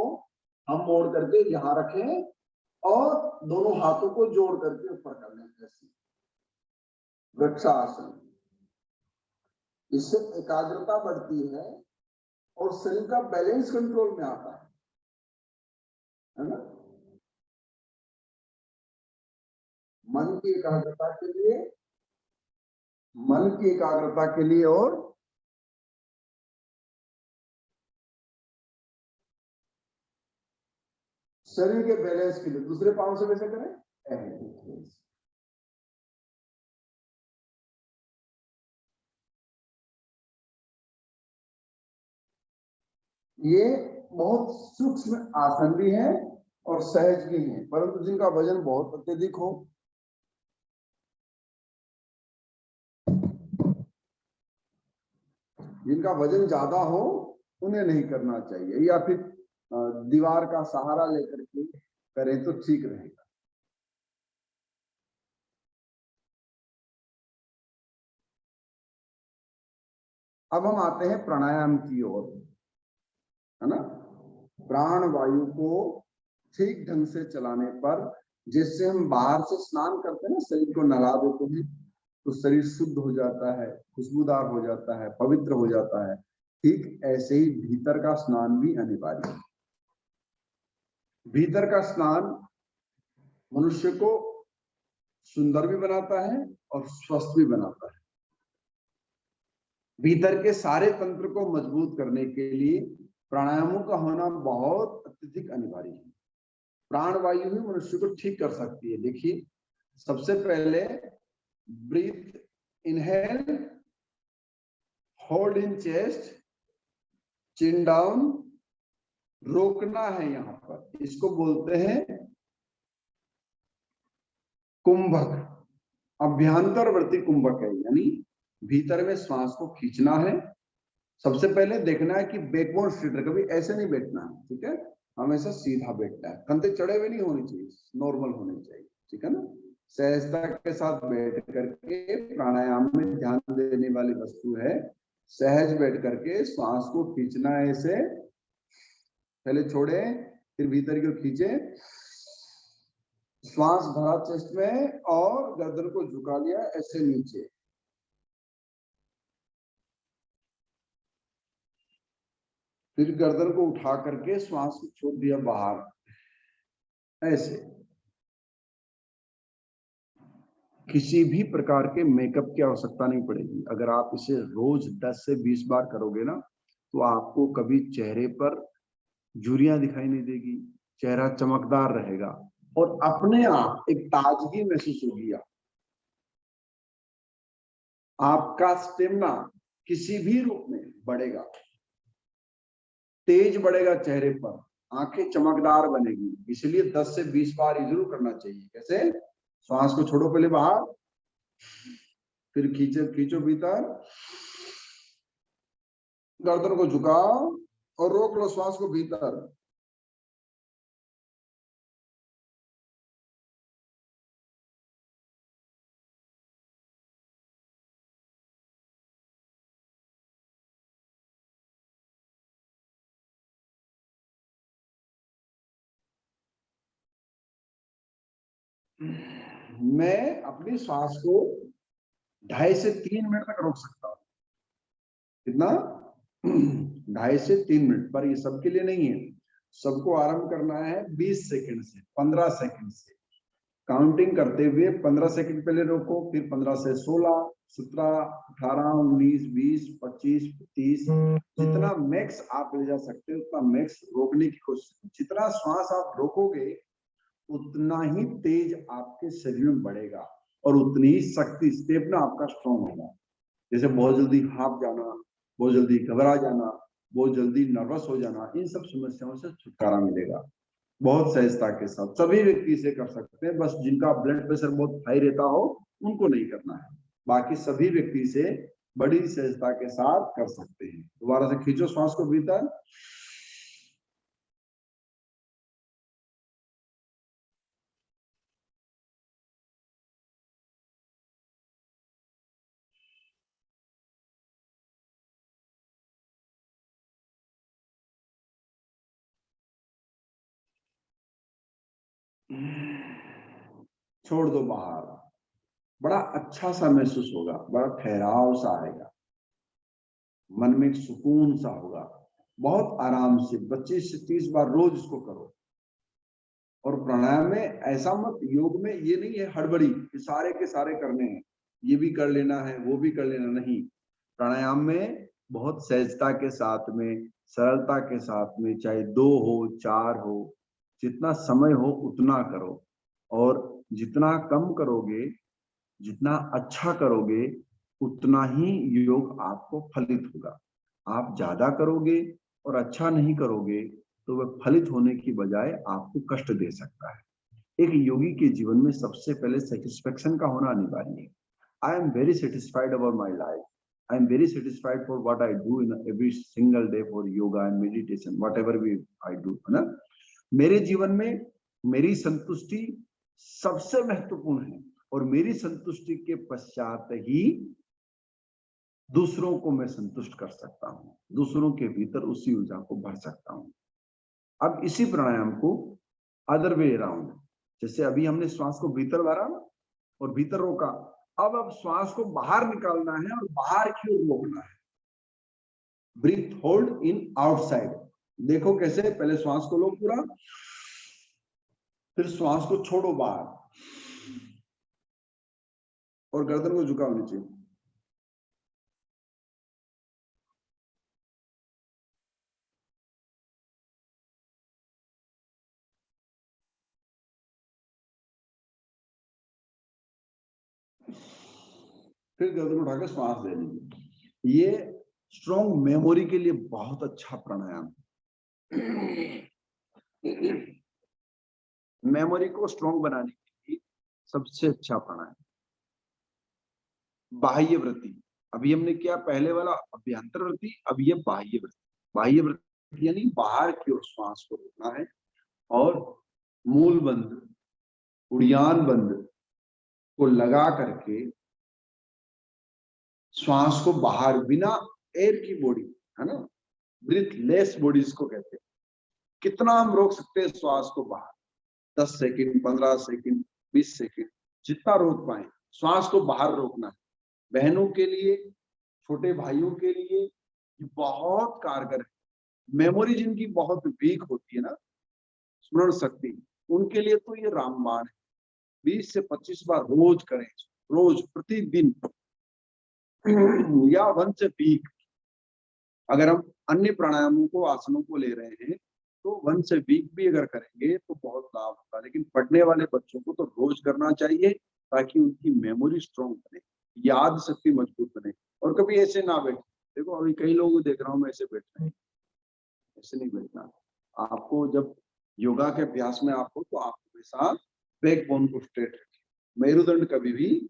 B: हम मोड़ करके यहां रखें और दोनों हाथों को जोड़ करके ऊपर कर लें, ऐसे वृक्षासन। इससे एकाग्रता बढ़ती है और शरीर का बैलेंस कंट्रोल में आता है ना। मन की एकाग्रता के लिए, मन की एकाग्रता के लिए और शरीर के बैलेंस के लिए दूसरे पांव से वैसे करें। ये बहुत सूक्ष्म आसन भी है और सहज भी है, परंतु जिनका वजन बहुत अत्यधिक हो, जिनका वजन ज्यादा हो, उन्हें नहीं करना चाहिए, या फिर दीवार का सहारा लेकर के करें तो ठीक रहेगा। अब हम आते हैं प्राणायाम की ओर, है ना। प्राण वायु को ठीक ढंग से चलाने पर, जिससे हम बाहर से स्नान करते हैं ना, शरीर को नहा देते हैं, तो शरीर शुद्ध हो जाता है, खुशबूदार हो जाता है, पवित्र हो जाता है। ठीक ऐसे ही भीतर का स्नान भी अनिवार्य है। भीतर का स्नान मनुष्य को सुंदर भी बनाता है और स्वस्थ भी बनाता है। भीतर के सारे तंत्र को मजबूत करने के लिए प्राणायामों का होना बहुत अत्यधिक अनिवार्य है। प्राण वायु ही मनुष्य को ठीक कर सकती है। देखिए, सबसे पहले breathe inhale, hold in chest, chin down, रोकना है यहां पर। इसको बोलते हैं कुंभक, अभ्यंतरवर्ती कुंभक है, यानी भीतर में श्वास को खींचना है। सबसे पहले देखना है कि बैकबोन स्ट्रेट है, कभी ऐसे नहीं बैठना है, ठीक है, हमेशा सीधा बैठना है, कंधे चढ़े हुए नहीं होने चाहिए, नॉर्मल होने चाहिए, ठीक है ना। सहजता के साथ बैठ करके प्राणायाम में ध्यान देने वाली वस्तु है, सहज बैठ करके श्वास को खींचना है। ऐसे पहले छोड़े, फिर भीतर की ओर खींचे, श्वास भरा चेस्ट में और गर्दन को झुका लिया ऐसे नीचे। फिर गर्दन को उठा करके श्वास को छोड़ दिया बाहर, ऐसे। किसी भी प्रकार के मेकअप की आवश्यकता नहीं पड़ेगी। अगर आप इसे रोज 10 से 20 बार करोगे ना, तो आपको कभी चेहरे पर झुर्रियां दिखाई नहीं देगी, चेहरा चमकदार रहेगा और अपने आप एक ताजगी महसूस होगी। आपका स्टेमिना किसी भी रूप में बढ़ेगा, तेज बढ़ेगा चेहरे पर, आंखें चमकदार बनेगी। इसलिए 10 से 20 बार ये जरूर करना चाहिए। कैसे? श्वास को छोड़ो पहले बाहर, फिर खींचो खींचो भीतर, गर्दन को झुकाओ और रोक लो श्वास को भीतर। मैं अपनी श्वास को 2.5 से 3 मिनट तक रोक सकता हूँ। कितना? 2.5 से 3 मिनट, पर ये सबके लिए नहीं है। सबको आरंभ करना है 20 सेकंड से, 15 सेकंड से। काउंटिंग करते हुए 15 सेकंड पहले रोको, फिर 15 से 16, 17, 18, 19, 20, 25, 30, जितना मैक्स आप ले जा सकते हो उतना मैक्स रोकने की कोशिश। जितना श्वास आप रोकोगे उतना ही तेज आपके शरीर में बढ़ेगा और उतनी ही शक्ति स्टेमिना आपका स्ट्रॉन्ग होगा। जैसे बहुत जल्दी हाफ जाना, बहुत जल्दी घबरा जाना, बहुत जल्दी नर्वस हो जाना, इन सब समस्याओं से छुटकारा मिलेगा बहुत सहजता के साथ। सभी व्यक्ति इसे कर सकते हैं, बस जिनका ब्लड प्रेशर बहुत हाई रहता हो उनको नहीं करना है। बाकी सभी व्यक्ति इसे बड़ी सहजता के साथ कर सकते हैं। दोबारा से खींचो श्वास को भीतर, छोड़ दो बाहर। बड़ा अच्छा सा महसूस होगा, बड़ा ठहराव सा आएगा, मन में एक सुकून सा होगा। बहुत आराम से 25 से 30 बार रोज इसको करो। और प्राणायाम में ऐसा मत, योग में ये नहीं है हड़बड़ी कि सारे के सारे करने हैं, ये भी कर लेना है वो भी कर लेना, नहीं। प्राणायाम में बहुत सहजता के साथ में, सरलता के साथ में, चाहे 2 हो 4 हो, जितना समय हो उतना करो। और जितना कम करोगे, जितना अच्छा करोगे, उतना ही योग आपको फलित होगा। आप ज्यादा करोगे और अच्छा नहीं करोगे तो वह फलित होने की बजाय आपको कष्ट दे सकता है। एक योगी के जीवन में सबसे पहले सेटिस्फेक्शन का होना अनिवार्य है। I am very satisfied about my life, I am very satisfied for what I do in every single day for yoga and meditation, whatever we I do, है ना। मेरे जीवन में मेरी संतुष्टि सबसे महत्वपूर्ण है और मेरी संतुष्टि के पश्चात ही दूसरों को मैं संतुष्ट कर सकता हूं, दूसरों के भीतर उसी ऊर्जा को भर सकता हूं। अब इसी प्राणायाम को अदर वे अराउंड, जैसे अभी हमने श्वास को भीतर भरा और भीतर रोका, अब श्वास को बाहर निकालना है और बाहर की ओर रोकना है। Breath hold in outside. देखो कैसे, पहले श्वास को लो पूरा, फिर श्वास को छोड़ो बाहर और गर्दन को झुकाओ नीचे। फिर गर्दन उठा के श्वास दे लीजिए। ये स्ट्रॉन्ग मेमोरी के लिए बहुत अच्छा प्राणायाम है। मेमोरी को स्ट्रॉन्ग बनाने के लिए सबसे अच्छा प्राणायाम बाह्य वृत्ति। अभी हमने किया पहले वाला अभ्यंतर वृत्ति, अब ये बाह्य वृत्ति। बाह्य वृत्ति यानी बाहर की ओर श्वास को रोकना है और मूल बंद, उड़ियान बंद को लगा करके श्वास को बाहर, बिना एयर की बॉडी, है ना, ब्रीथ लेस बॉडी इसको कहते हैं। कितना हम रोक सकते हैं श्वास को बाहर? 10 सेकंड, 15 सेकंड, 20 सेकंड, जितना रोक पाए श्वास को बाहर रोकना है। बहनों के लिए, छोटे भाइयों के लिए ये बहुत कारगर है। मेमोरी जिनकी बहुत वीक होती है ना, स्मरण शक्ति, उनके लिए तो ये रामबाण है। 20 से 25 बार रोज करें, रोज, प्रतिदिन, या वंस ए वीक। अगर हम अन्य प्राणायामों को, आसनों को ले रहे हैं तो वंस ए वीक भी अगर करेंगे तो बहुत लाभ होगा। लेकिन पढ़ने वाले बच्चों को तो रोज करना चाहिए ताकि उनकी मेमोरी स्ट्रॉन्ग बने, याद शक्ति मजबूत बने। और कभी ऐसे ना बैठे, देखो अभी कई लोग देख रहा हूँ मैं ऐसे बैठ रहे हैं, ऐसे नहीं बैठना। आपको जब योगा के अभ्यास में आप हो तो आप हमेशा बैकबोन को स्ट्रेट रखें। मेरुदंड कभी भी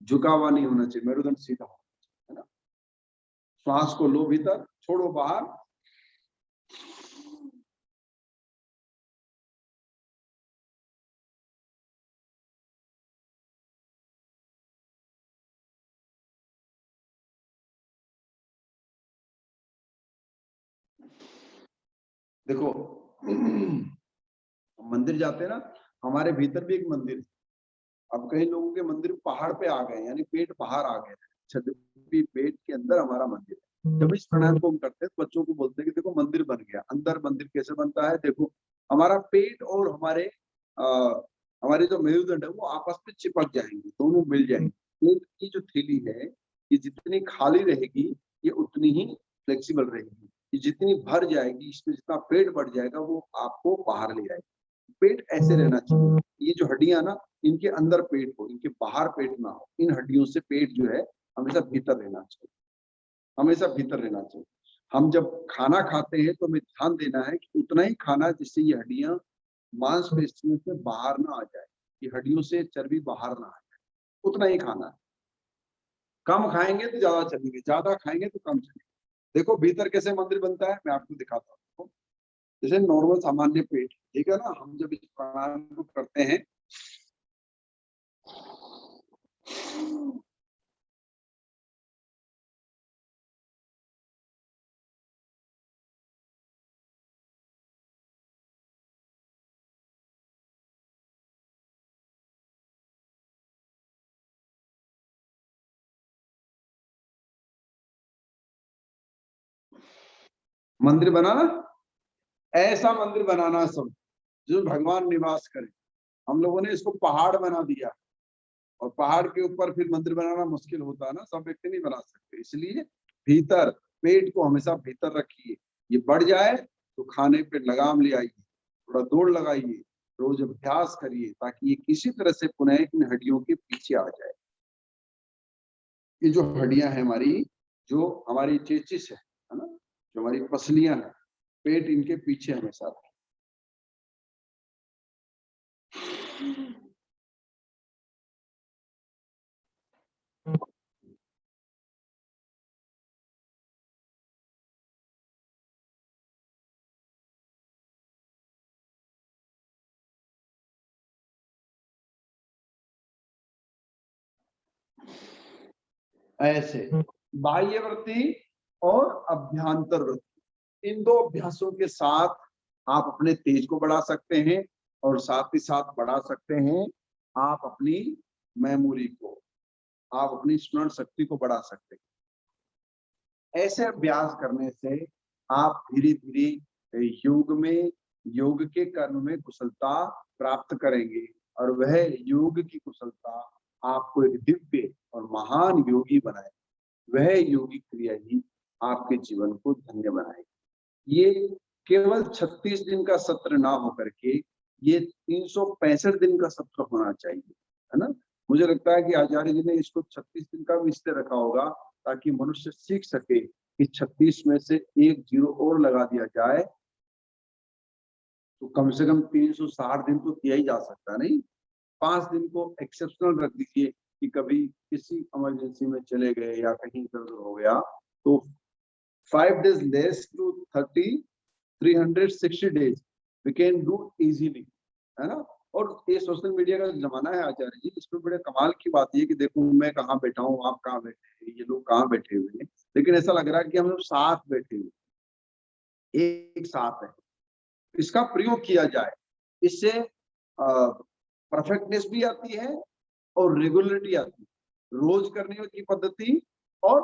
B: झुका हुआ नहीं होना चाहिए, मेरुदंड सीधा होना चाहिए, है ना। श्वास को लो भीतर, छोड़ो बाहर। देखो मंदिर जाते हैं ना, हमारे भीतर भी एक मंदिर है, अब कई लोगों के मंदिर पहाड़ पे आ गए, यानी पेट बाहर आ गए, छतरी पेट के अंदर हमारा मंदिर है। जब इस प्राणायाम को हम करते हैं तो बच्चों को बोलते हैं कि देखो मंदिर बन गया। अंदर मंदिर कैसे बनता है, देखो हमारा पेट और हमारे जो मेरुदंड है वो आपस में चिपक जाएंगे, दोनों मिल जाएंगे। पेट की जो थैली है ये जितनी खाली रहेगी ये उतनी ही फ्लेक्सिबल रहेगी, ये जितनी भर जाएगी इसमें जितना पेट बढ़ जाएगा वो आपको बाहर ले जाएगा। पेट ऐसे रहना चाहिए, ये जो हड्डियां ना इनके अंदर पेट हो, इनके बाहर पेट ना हो। इन हड्डियों से पेट जो है हमेशा भीतर रहना चाहिए, हमेशा भीतर रहना चाहिए। हम जब खाना खाते हैं तो हमें ध्यान देना है कि उतना ही खाना जिससे ये हड्डियां मांसपेशियों से बाहर ना आ जाए, ये हड्डियों से चर्बी बाहर ना आ जाए, उतना ही खाना है। कम खाएंगे तो ज्यादा चलेंगे, ज्यादा खाएंगे तो कम चलेंगे। देखो भीतर कैसे मंदिर बनता है मैं आपको दिखाता हूँ। जैसे नॉर्मल सामान्य पेट, ठीक है ना, हम जब इस प्राणायाम को करते हैं मंदिर बनाना, ऐसा मंदिर बनाना सब जो भगवान निवास करे। हम लोगों ने इसको पहाड़ बना दिया, और पहाड़ के ऊपर फिर मंदिर बनाना मुश्किल होता है ना, सब व्यक्ति नहीं बना सकते। इसलिए भीतर पेट को हमेशा भीतर रखिए, ये बढ़ जाए तो खाने पे लगाम ले आइए, थोड़ा दौड़ लगाइए, रोज अभ्यास करिए ताकि ये किसी तरह से पुनः इन हड्डियों के पीछे आ जाए। ये जो हड्डियां हैं हमारी, जो हमारी चेचिस है ना, जो हमारी पसलियां हैं, पेट इनके पीछे हमेशा रहे। ऐसे बाह्य वृत्ति और अभ्यंतर वृत्ति, इन दो अभ्यासों के साथ आप अपने तेज को बढ़ा सकते हैं और साथ ही साथ बढ़ा सकते हैं आप अपनी मेमोरी को, आप अपनी स्मरण शक्ति को बढ़ा सकते हैं। ऐसे अभ्यास करने से आप धीरे धीरे योग के कर्म में कुशलता प्राप्त करेंगे, और वह योग की कुशलता आपको एक दिव्य और महान योगी बनाए। वह योगिक क्रिया ही आपके जीवन को धन्य बनाएगी। ये केवल 36 दिन का सत्र ना होकर के ये 365 दिन का सत्र होना चाहिए, है ना। मुझे लगता है कि आचार्य जी ने इसको 36 दिन का भी इसलिए रखा होगा ताकि मनुष्य सीख सके कि 36 में से एक जीरो और लगा दिया जाए तो कम से कम 360 दिन तो किया ही जा सकता है। नहीं, 5 दिन को एक्सेप्शनल रख दीजिए कि कभी किसी इमरजेंसी में चले गए या कहीं इधर हो गया, तो 5 days less to 360 days we can do easily, है ना। और ये सोशल मीडिया का जमाना है आचार्य जी, इसमें बड़े कमाल की बात है कि देखो मैं कहाँ बैठा हूँ, आप कहाँ बैठे हैं, ये लोग कहाँ बैठे हुए हैं, लेकिन ऐसा लग रहा है कि हम लोग साथ बैठे हुए, एक साथ है। इसका प्रयोग किया जाए, इससे परफेक्टनेस भी आती है और रेगुलरिटी आती है, रोज करने की पद्धति और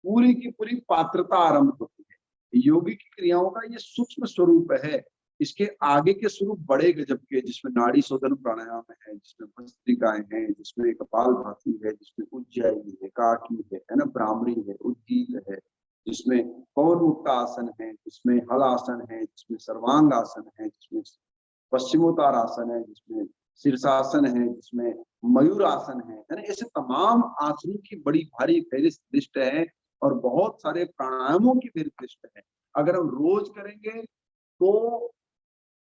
B: पूरी की पूरी पात्रता आरंभ होती है। योगिक क्रियाओं का ये सूक्ष्म स्वरूप है, इसके आगे के स्वरूप बड़े गजब के, जिसमें नाड़ी शोधन प्राणायाम है, जिसमें भस्त्रिकाएं हैं, जिसमें कपालभाति है, जिसमें उज्जयी है, काकी है ना, भ्रामरी है, उज्जीत है, जिसमें पवन मुक्त आसन है, जिसमें हल आसन है, जिसमें सर्वांग आसन है, जिसमें पश्चिमोत्तार आसन है, जिसमें शीर्षासन है, जिसमें मयूर आसन है ना। ऐसे तमाम आसनों की बड़ी भारी फहरिस्त लिस्ट है और बहुत सारे प्राणायामों की फहरिस्त लिस्ट है। अगर हम रोज करेंगे तो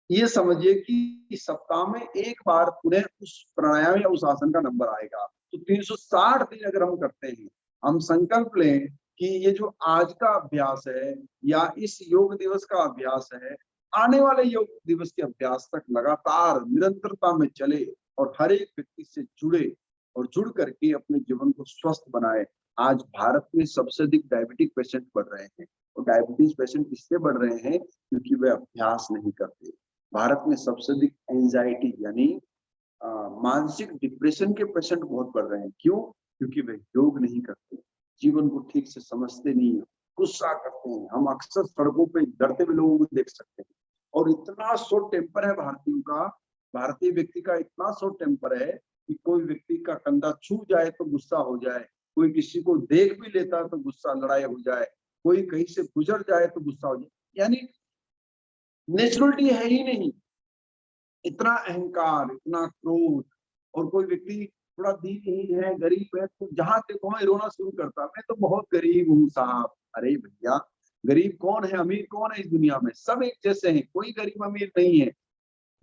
B: ये समझिए कि सप्ताह में एक बार पुनः उस प्राणायाम या उस आसन का नंबर आएगा। तो 360 दिन अगर हम करते हैं, हम संकल्प लें कि ये जो आज का अभ्यास है या इस योग दिवस का अभ्यास है, आने वाले योग दिवस के अभ्यास तक लगातार निरंतरता में चले और हर एक व्यक्ति से जुड़े और जुड़ करके अपने जीवन को स्वस्थ बनाए। आज भारत में सबसे अधिक डायबिटिक पेशेंट बढ़ रहे हैं, और डायबिटीज पेशेंट इससे बढ़ रहे हैं क्योंकि वे अभ्यास नहीं करते। भारत में सबसे अधिक एंजाइटी यानी मानसिक डिप्रेशन के पेशेंट बहुत बढ़ रहे हैं। क्यों? क्योंकि वे योग नहीं करते, जीवन को ठीक से समझते नहीं है, गुस्सा करते हैं। हम अक्सर सड़कों पे डरते हुए लोगों को देख सकते हैं। और इतना शॉर्ट टेम्पर है भारतीयों का, भारतीय व्यक्ति का इतना शॉर्ट टेम्पर है कि कोई व्यक्ति का कंधा छू जाए तो गुस्सा हो जाए, कोई किसी को देख भी लेता है तो गुस्सा, लड़ाई हो जाए, कोई कहीं से गुजर जाए तो गुस्सा हो जाए। यानी नेचुरलिटी है ही नहीं, इतना अहंकार, इतना क्रोध। और कोई व्यक्ति थोड़ा दीनहीन है, गरीब है, तो जहां देखो वहीं रोना शुरू करता, मैं तो बहुत गरीब हूँ साहब। अरे भैया, गरीब कौन है, अमीर कौन है इस दुनिया में? सब एक जैसे हैं, कोई गरीब अमीर नहीं है।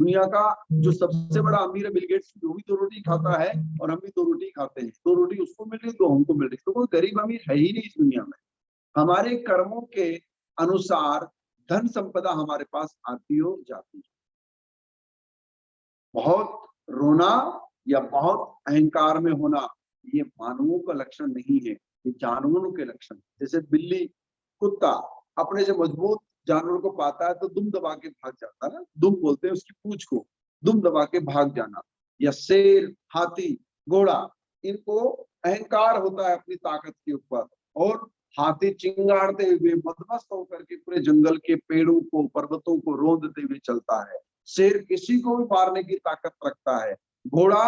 B: दुनिया का जो सबसे बड़ा अमीर है बिल गेट्स, वो भी 2 रोटी खाता है और हम भी 2 रोटी खाते हैं। 2 रोटी उसको मिल रही, 2 हमको मिल रही, तो कोई गरीब अमीर है ही नहीं इस दुनिया में। हमारे कर्मों के अनुसार धन संपदा हमारे पास आती हो जाती है। बहुत रोना या बहुत अहंकार में होना ये मानवों का लक्षण नहीं है, ये जानवरों के लक्षण। जैसे बिल्ली, कुत्ता अपने से मजबूत जानवर को पाता है तो दुम दबा के भाग जाता है ना, दुम बोलते हैं उसकी पूंछ को, दुम दबा के भाग जाना। या शेर, हाथी, घोड़ा, इनको अहंकार होता है अपनी ताकत के ऊपर। और हाथी चिंगारते हुए मदमस्त होकर के पूरे जंगल के पेड़ों को, पर्वतों को रोंदते हुए चलता है। शेर किसी को भी मारने की ताकत रखता है। घोड़ा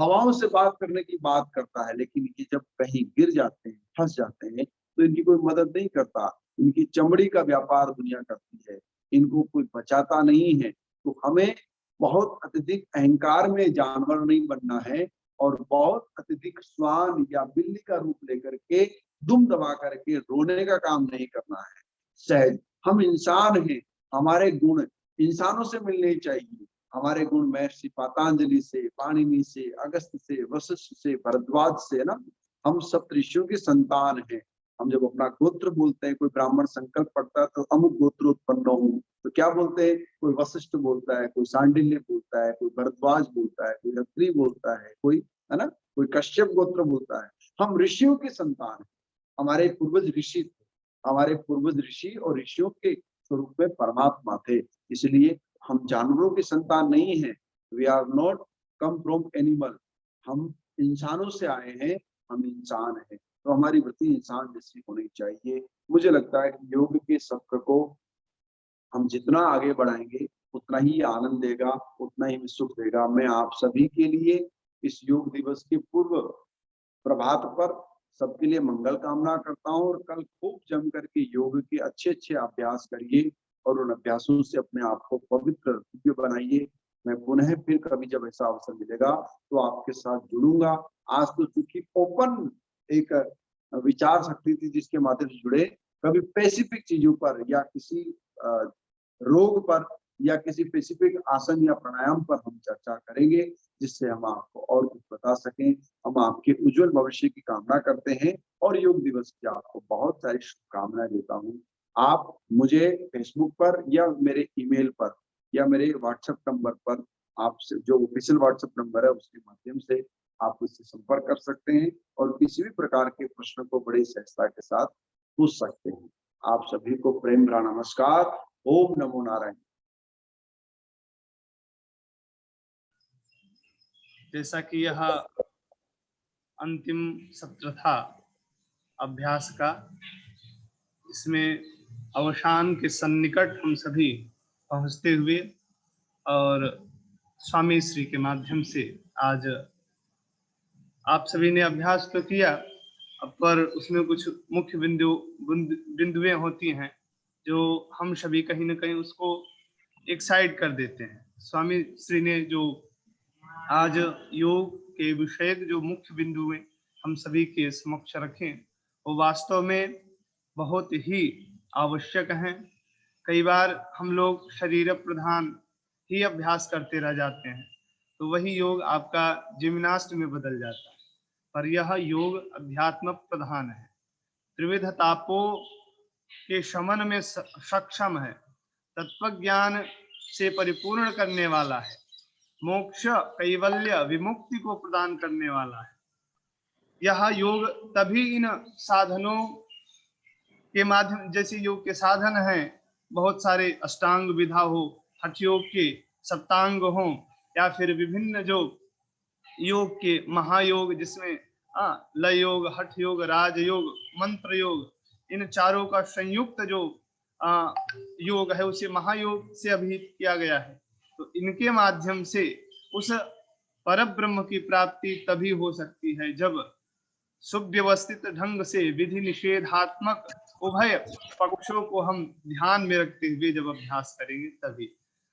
B: हवाओं से बात करने की बात करता है, लेकिन ये जब कहीं गिर जाते हैं, फंस जाते हैं, तो इनकी कोई मदद नहीं करता। इनकी चमड़ी का व्यापार दुनिया करती है, इनको कोई बचाता नहीं है। तो हमें बहुत अत्यधिक अहंकार में जानवर नहीं बनना है, और बहुत अत्यधिक श्वान या बिल्ली का रूप लेकर के दुम दबा करके रोने का काम नहीं करना है। सहज हम इंसान हैं, हमारे गुण इंसानों से मिलने चाहिए। हमारे गुण महर्षि पातंजलि से, पाणिनि से, अगस्त्य से, वशिष्ठ से, भरद्वाज से ना, हम सब ऋषियों की संतान हैं। हम जब अपना गोत्र बोलते हैं, कोई ब्राह्मण संकल्प पढ़ता है तो अमुक गोत्र उत्पन्न हूँ, तो क्या बोलते हैं? कोई वशिष्ठ बोलता है, कोई सांडिल्य बोलता है, कोई भरद्वाज बोलता है, कोई अत्रि बोलता है, कोई है ना, कोई कश्यप गोत्र बोलता है। हम ऋषियों की संतान हैं, हमारे पूर्वज ऋषि थे, हमारे पूर्वज ऋषि और ऋषियों के स्वरूप में परमात्मा थे। इसलिए हम जानवरों की संतान नहीं है। We are not come from animal, हम इंसानों से आए हैं, हम इंसान हैं, तो हमारी वृत्ति इंसान जैसी होनी चाहिए। मुझे लगता है कि योग के सत्र को हम जितना आगे बढ़ाएंगे उतना ही आनंद देगा, उतना ही सुख देगा। मैं आप सभी के लिए इस योग दिवस के पूर्व प्रभात पर सबके लिए मंगल कामना करता हूँ। और कल खूब जम करके योग के अच्छे अच्छे अभ्यास करिए और उन अभ्यासों से अपने आप को पवित्र दिव्य बनाइए। मैं पुनः फिर कभी जब ऐसा अवसर मिलेगा तो आपके साथ जुड़ूंगा। आज तो चूंकि ओपन एक विचार शक्ति थी जिसके माध्यम से जुड़े, कभी स्पेसिफिक चीजों पर या किसी रोग पर या किसी स्पेसिफिक आसन या प्राणायाम पर हम चर्चा करेंगे, जिससे हम आपको और कुछ बता सकें। हम आपके उज्जवल भविष्य की कामना करते हैं और योग दिवस की आपको बहुत सारी शुभकामनाएं देता हूँ। आप मुझे फेसबुक पर या मेरे ईमेल पर या मेरे व्हाट्सएप नंबर पर, आपसे जो ऑफिशियल व्हाट्सएप नंबर है उसके माध्यम से आप उससे संपर्क कर सकते हैं और किसी भी प्रकार के प्रश्न को बड़ी सहजता के साथ पूछ सकते हैं। आप सभी को प्रेम भरा नमस्कार। ओम नमो नारायण।
A: जैसा कि यह अंतिम सत्र था अभ्यास का, इसमें अवसान के सन्निकट हम सभी पहुंचते हुए और स्वामी श्री के माध्यम से आज आप सभी ने अभ्यास तो किया, पर उसमें कुछ मुख्य बिंदुएं होती हैं जो हम सभी कहीं ना कहीं उसको एक साइड कर देते हैं। स्वामी श्री ने जो आज योग के विषय जो मुख्य बिंदुएं हम सभी के समक्ष रखें, वो वास्तव में बहुत ही आवश्यक हैं। कई बार हम लोग शरीर प्रधान ही अभ्यास करते रह जाते हैं, तो वही योग आपका जिम्नास्ट में बदल जाता है। पर यह योग अध्यात्म प्रधान है, त्रिविध तापों के शमन में सक्षम है, तत्व ज्ञान से परिपूर्ण करने वाला है, मोक्ष कैवल्य विमुक्ति को प्रदान करने वाला है। यह योग तभी इन साधनों के माध्यम, जैसे योग के साधन हैं बहुत सारे, अष्टांग विधा हो, हठ योग के सप्तांग हो, या फिर विभिन्न जो योग के महायोग, जिसमें लय योग, हठ योग, राजयोग, मंत्र योग, इन चारों का संयुक्त जो योग है उसे महायोग से अभिहित किया गया है। तो इनके माध्यम से उस परब्रह्म की प्राप्ति तभी हो सकती है जब सुव्यवस्थित ढंग से विधि निषेधात्मक उभय पक्षों को हम ध्यान में रखते हुए जब अभ्यास करेंगे तभी।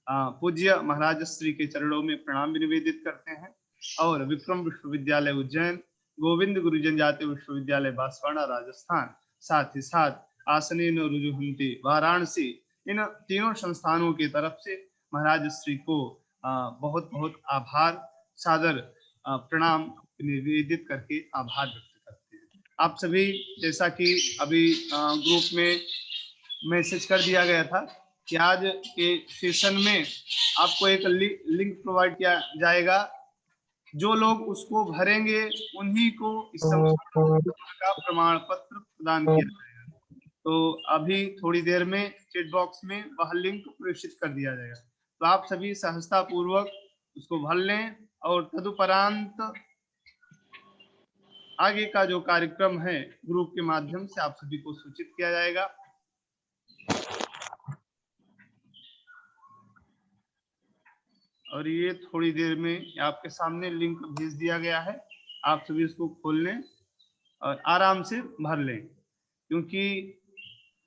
A: पूज्य महाराज श्री के चरणों में प्रणाम निवेदित करते हैं और विक्रम विश्वविद्यालय उज्जैन, गोविंद गुरु जनजाति विश्वविद्यालय बांसवाड़ा राजस्थान, साथ ही साथ आसनेन रुजुहन्ति वाराणसी, इन तीनों संस्थानों की तरफ से महाराज श्री को बहुत बहुत आभार सादर प्रणाम निवेदित करके आभार व्यक्त करते हैं। आप सभी, जैसा कि अभी ग्रुप में मैसेज कर दिया गया था कि आज के सेशन में आपको एक लिंक प्रोवाइड किया जाएगा, जो लोग उसको भरेंगे उन्हीं को इस संस्थान का प्रमाण पत्र प्रदान किया जाएगा। तो अभी थोड़ी देर में चैट बॉक्स में वह लिंक प्रेषित कर दिया जाएगा, तो आप सभी सहजता पूर्वक उसको भर लें और तदुपरांत आगे का जो कार्यक्रम है ग्रुप के माध्यम से आप सभी को सूचित किया जाएगा। और ये थोड़ी देर में आपके सामने लिंक भेज दिया गया है, आप सभी इसको खोल लें और आराम से भर लें, क्योंकि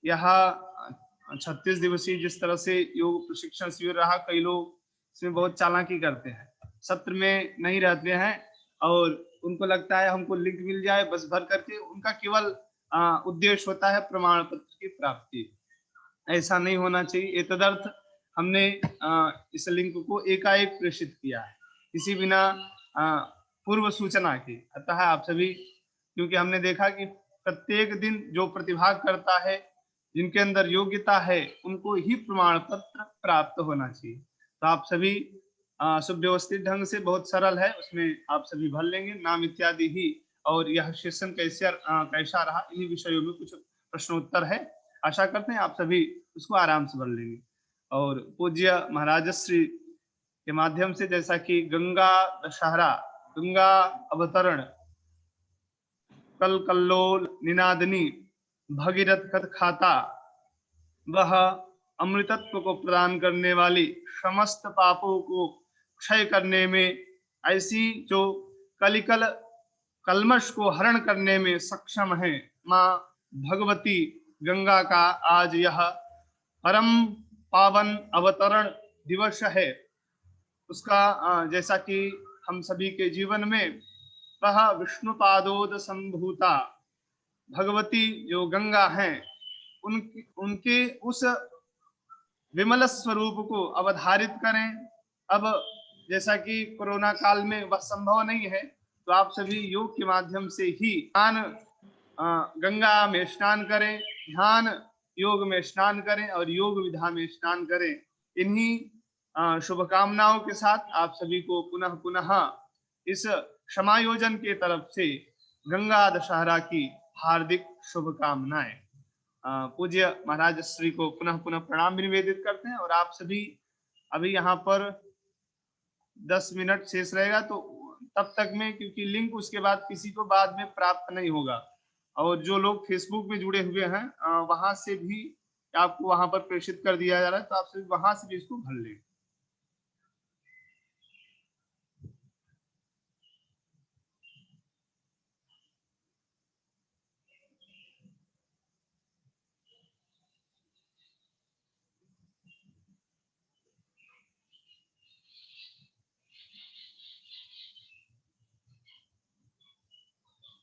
A: यह 36 दिवसीय जिस तरह से योग प्रशिक्षण शिविर रहा, कई लोग इसमें बहुत चालाकी करते हैं, सत्र में नहीं रहते हैं और उनको लगता है हमको लिंक मिल जाए बस भर करके, उनका केवल उद्देश्य होता है प्रमाण पत्र की प्राप्ति। ऐसा नहीं होना चाहिए। तदर्थ हमने इस लिंक को एकाएक प्रेषित किया है, किसी बिना पूर्व सूचना के। अतः आप सभी, क्योंकि हमने देखा कि प्रत्येक दिन जो प्रतिभाग करता है, जिनके अंदर योग्यता है, उनको ही प्रमाण पत्र प्राप्त होना चाहिए। तो आप सभी सुव्यवस्थित ढंग से, बहुत सरल है, उसमें आप सभी भर लेंगे नाम इत्यादि ही, और यह सेशन कैसा रहा, इन्हीं विषयों में कुछ प्रश्नोत्तर है। आशा करते हैं आप सभी उसको आराम से भर लेंगे। और पूज्य महाराज श्री के माध्यम से, जैसा कि गंगा दशहरा, गंगा अवतरण, कल कल्लोल निनादनी, भगीरथ कथ खाता, वह अमृतत्व को प्रदान करने वाली, समस्त पापों को क्षय करने में, ऐसी जो कलिकल कलमश को हरण करने में सक्षम है, माँ भगवती गंगा का आज यह परम पावन अवतरण दिवस है। उसका जैसा कि हम सभी के जीवन में वह विष्णुपादोद संभूता भगवती जो गंगा हैं, उनके उस विमल स्वरूप को अवधारित करें। अब जैसा कि कोरोना काल में वह संभव नहीं है, तो आप सभी योग के माध्यम से ही स्नान, गंगा में स्नान करें, ध्यान योग में स्नान करें और योग विधा में स्नान करें। इन्हीं शुभकामनाओं के साथ आप सभी को पुनः पुनः इस समायोजन के तरफ से गंगा दशहरा की हार्दिक शुभकामनाएं। पूज्य महाराज श्री को पुनः पुनः प्रणाम निवेदित करते हैं। और आप सभी अभी यहाँ पर 10 मिनट शेष रहेगा, तो तब तक में, क्योंकि लिंक उसके बाद किसी को बाद में प्राप्त नहीं होगा, और जो लोग फेसबुक में जुड़े हुए हैं वहां से भी आपको वहां पर प्रेषित कर दिया जा रहा है, तो आप सभी वहां से भी इसको भर लें।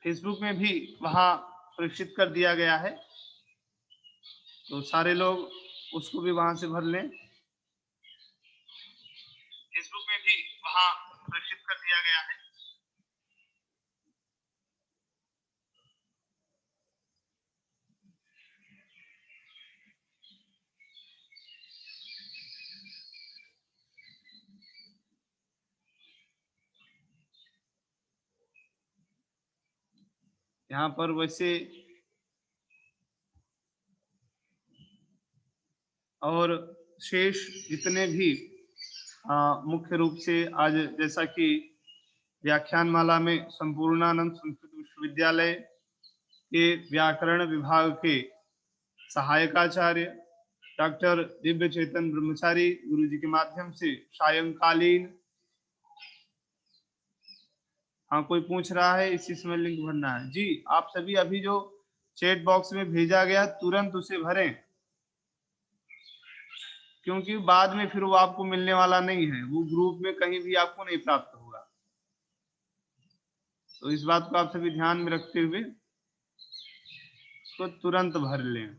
A: फेसबुक में भी वहां प्रेषित कर दिया गया है, तो सारे लोग उसको भी वहां से भर लें। फेसबुक में भी वहां प्रेषित कर दिया गया है। यहाँ पर वैसे और शेष जितने भी मुख्य रूप से आज, जैसा कि व्याख्यानमाला में संपूर्णानंद संस्कृत विश्वविद्यालय के व्याकरण विभाग के सहायकाचार्य डॉक्टर दिव्य चेतन ब्रह्मचारी गुरु जी के माध्यम से सायंकालीन, हाँ कोई पूछ रहा है इसी समय लिंक भरना है जी। आप सभी अभी जो चैट बॉक्स में भेजा गया तुरंत उसे भरें, क्योंकि बाद में फिर वो आपको मिलने वाला नहीं है, वो ग्रुप में कहीं भी आपको नहीं प्राप्त होगा। तो इस बात को आप सभी ध्यान में रखते हुए तो तुरंत भर लें।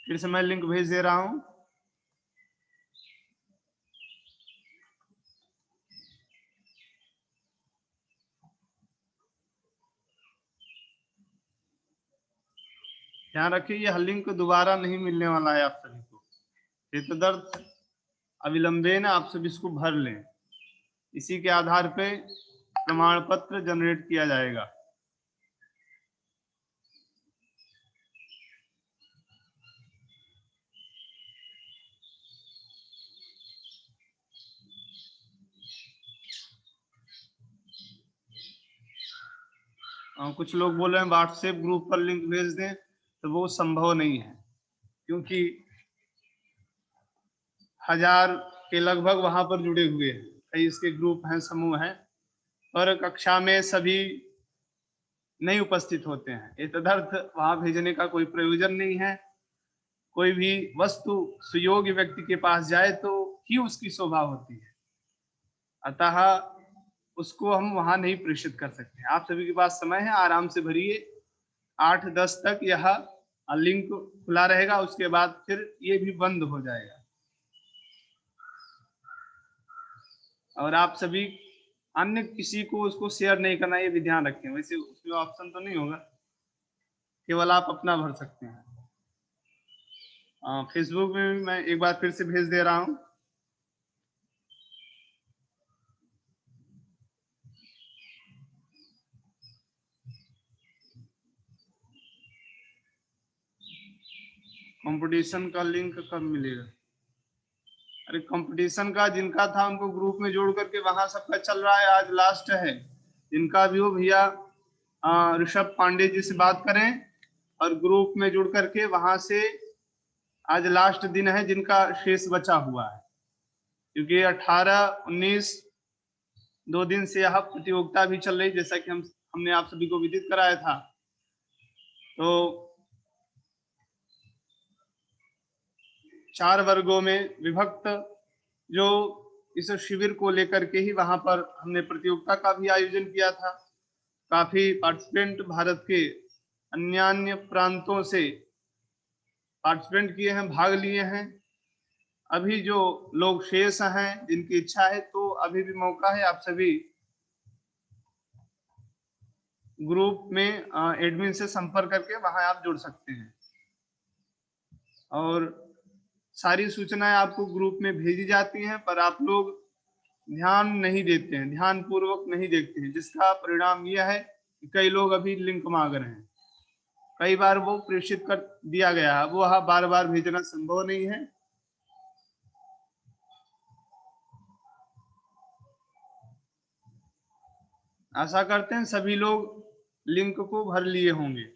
A: फिर से मैं लिंक भेज दे रहा हूं। ध्यान रखिए यह लिंक दोबारा नहीं मिलने वाला है आप सभी को। हितदर्थ अविलंबेन आप सभी इसको भर लें, इसी के आधार पे प्रमाण पत्र जनरेट किया जाएगा। कुछ लोग बोल रहे हैं व्हाट्सएप ग्रुप पर लिंक भेज दें, तो वो संभव नहीं है, क्योंकि 1000 के लगभग वहां पर जुड़े हुए हैं, कई इसके ग्रुप हैं, समूह हैं, पर कक्षा में सभी नहीं उपस्थित होते हैं। ये तदर्थ वहां भेजने का कोई प्रयोजन नहीं है। कोई भी वस्तु सुयोग्य व्यक्ति के पास जाए तो ही उसकी शोभा होती है, अतः उसको हम वहां नहीं प्रेषित कर सकते। आप सभी के पास समय है, आराम से भरिए। 8-10 तक यह लिंक खुला रहेगा, उसके बाद फिर ये भी बंद हो जाएगा। और आप सभी अन्य किसी को उसको शेयर नहीं करना, ये भी ध्यान रखें। वैसे उसमें ऑप्शन तो नहीं होगा, केवल आप अपना भर सकते हैं। फेसबुक में भी मैं एक बार फिर से भेज दे रहा हूं। कंपटीशन का लिंक कब मिलेगा? अरे कंपटीशन का जिनका था उनको ग्रुप में जोड़ करके वहां सबका चल रहा है, आज लास्ट है। जिनका भी हो भैया ऋषभ पांडे जी से बात करें और ग्रुप में जुड़ करके वहां से, आज लास्ट दिन है जिनका शेष बचा हुआ है, क्योंकि 18-19 2 दिन से यह प्रतियोगिता भी चल रही, जैसा कि हमने आप सभी को विदित कराया था। तो 4 वर्गों में विभक्त जो इस शिविर को लेकर के ही वहां पर हमने प्रतियोगिता का भी आयोजन किया था। काफी पार्टिसिपेंट भारत के अन्य प्रांतों से पार्टिसिपेंट किए हैं, भाग लिए हैं। अभी जो लोग शेष हैं, जिनकी इच्छा है, तो अभी भी मौका है, आप सभी ग्रुप में एडमिन से संपर्क करके वहां आप जुड़ सकते हैं। और सारी सूचनाएं आपको ग्रुप में भेजी जाती हैं, पर आप लोग ध्यान नहीं देते हैं, ध्यान पूर्वक नहीं देखते हैं, जिसका परिणाम यह है कि कई लोग अभी लिंक मांग रहे हैं। कई बार वो प्रेषित कर दिया गया है, वो बार बार भेजना संभव नहीं है। आशा करते हैं सभी लोग लिंक को भर लिए होंगे।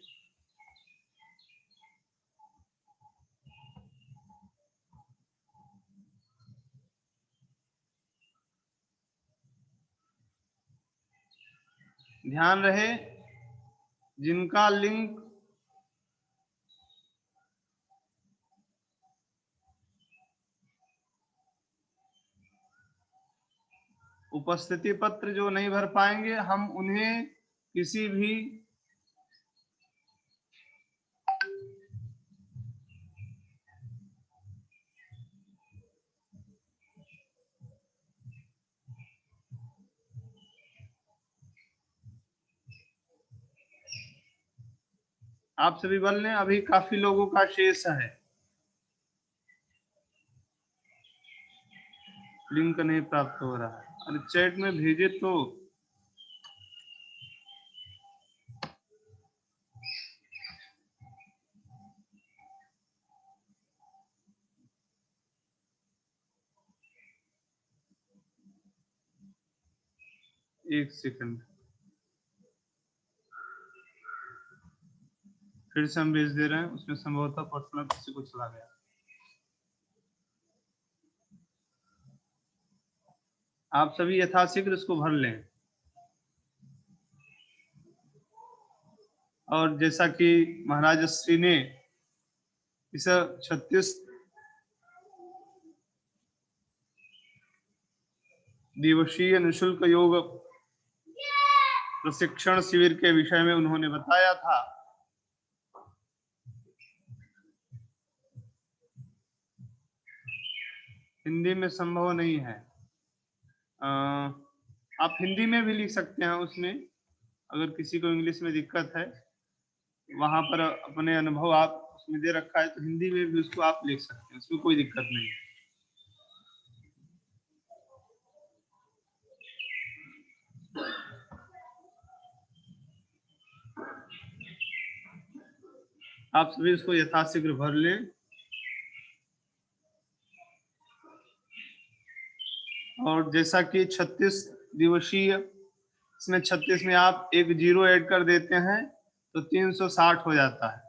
A: ध्यान रहे जिनका लिंक उपस्थिति पत्र जो नहीं भर पाएंगे, हम उन्हें किसी भी आप सभी बल लें, अभी काफी लोगों का शेष है, लिंक नहीं प्राप्त हो रहा है। अरे चैट में भेजे तो। एक सेकंड, फिर से हम भेज दे रहे हैं। उसमें संभवतः पर्सनल किसी को चला गया। आप सभी यथाशीघ्र इसको भर लें। और जैसा कि महाराज श्री ने इस 36 दिवसीय निःशुल्क योग प्रशिक्षण शिविर के विषय में उन्होंने बताया था, हिंदी में संभव नहीं है। आप हिंदी में भी लिख सकते हैं उसमें, अगर किसी को इंग्लिश में दिक्कत है। वहां पर अपने अनुभव आप उसमें दे रखा है, तो हिंदी में भी उसको आप लिख सकते हैं, उसमें कोई दिक्कत नहीं है। आप सभी इसको यथाशीघ्र भर लें। और जैसा कि 36 दिवसीय, इसमें 36 में आप एक 0 ऐड कर देते हैं तो 360 हो जाता है।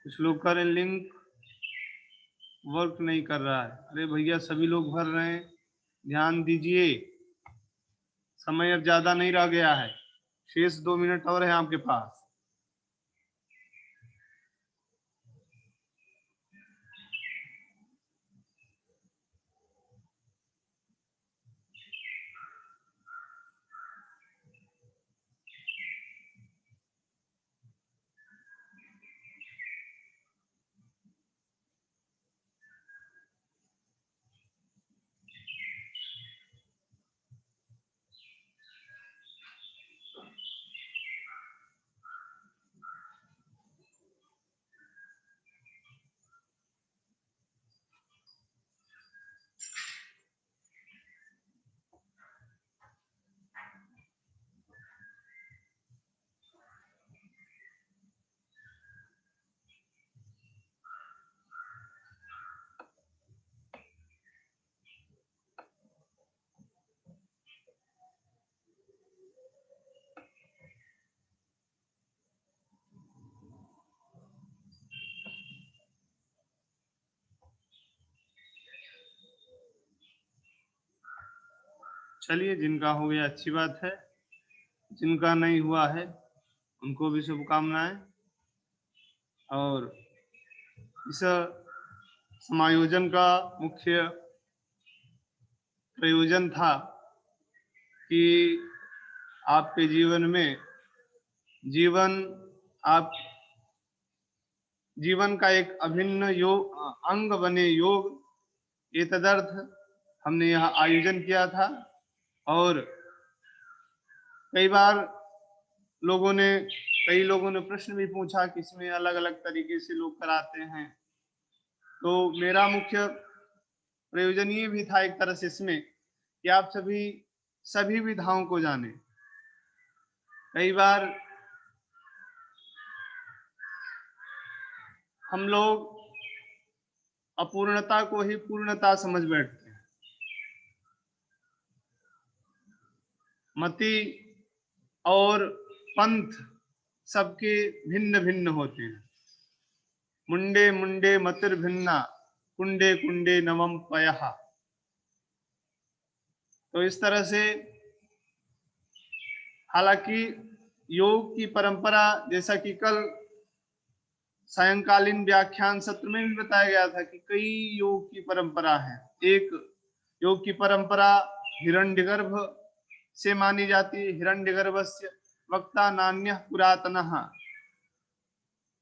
A: कुछ लोग का लिंक वर्क नहीं कर रहा है। अरे भैया सभी लोग भर रहे हैं, ध्यान दीजिए। समय अब ज्यादा नहीं रह गया है, शेष 2 मिनट और है आपके पास। चलिए, जिनका हो गया अच्छी बात है, जिनका नहीं हुआ है उनको भी शुभकामनाएं। और इस समायोजन का मुख्य प्रयोजन था कि आपके जीवन में आप जीवन का एक अभिन्न अंग बने योग, ये तदर्थ हमने यहाँ आयोजन किया था। और कई लोगों ने प्रश्न भी पूछा कि इसमें अलग अलग तरीके से लोग कराते हैं, तो मेरा मुख्य प्रयोजन ये भी था एक तरह से इसमें कि आप सभी विधाओं को जाने। कई बार हम लोग अपूर्णता को ही पूर्णता समझ बैठते हैं। मति और पंथ सबके भिन्न भिन्न होते हैं। मुंडे मुंडे मतिर भिन्ना, कुंडे कुंडे नवम पयः। तो इस तरह से, हालांकि योग की परंपरा, जैसा कि कल सायंकालीन व्याख्यान सत्र में भी बताया गया था कि कई योग की परंपरा है। एक योग की परंपरा हिरण्यगर्भ से मानी जाती है। हिरण्यगर्भस्य वक्ता नान्यः पुरातनः,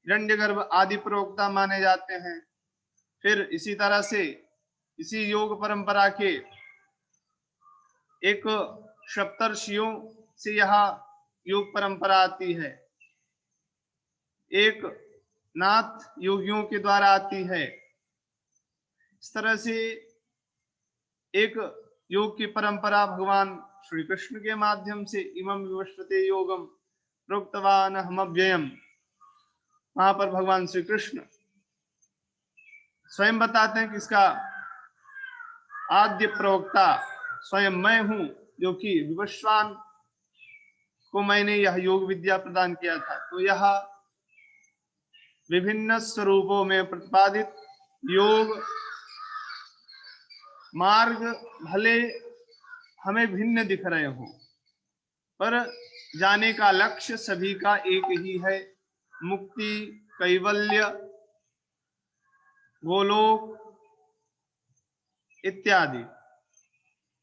A: हिरण्यगर्भ आदि प्रवक्ता माने जाते हैं। फिर इसी तरह से इसी योग परंपरा के एक सप्तर्षियों से यह योग परंपरा आती है, एक नाथ योगियों के द्वारा आती है। इस तरह से एक योग की परंपरा भगवान श्री कृष्ण के माध्यम से इमं विवस्वते योगम प्रोक्तवान हमव्ययम, वहां पर भगवान श्री कृष्ण स्वयं बताते हैं कि इसका आद्य प्रवक्ता स्वयं मैं हूं, जो कि विवस्वान को मैंने यह योग विद्या प्रदान किया था। तो यह विभिन्न स्वरूपों में प्रतिपादित योग मार्ग भले हमें भिन्न दिख रहे हो, पर जाने का लक्ष्य सभी का एक ही है, मुक्ति, कैवल्य, गोलोक इत्यादि।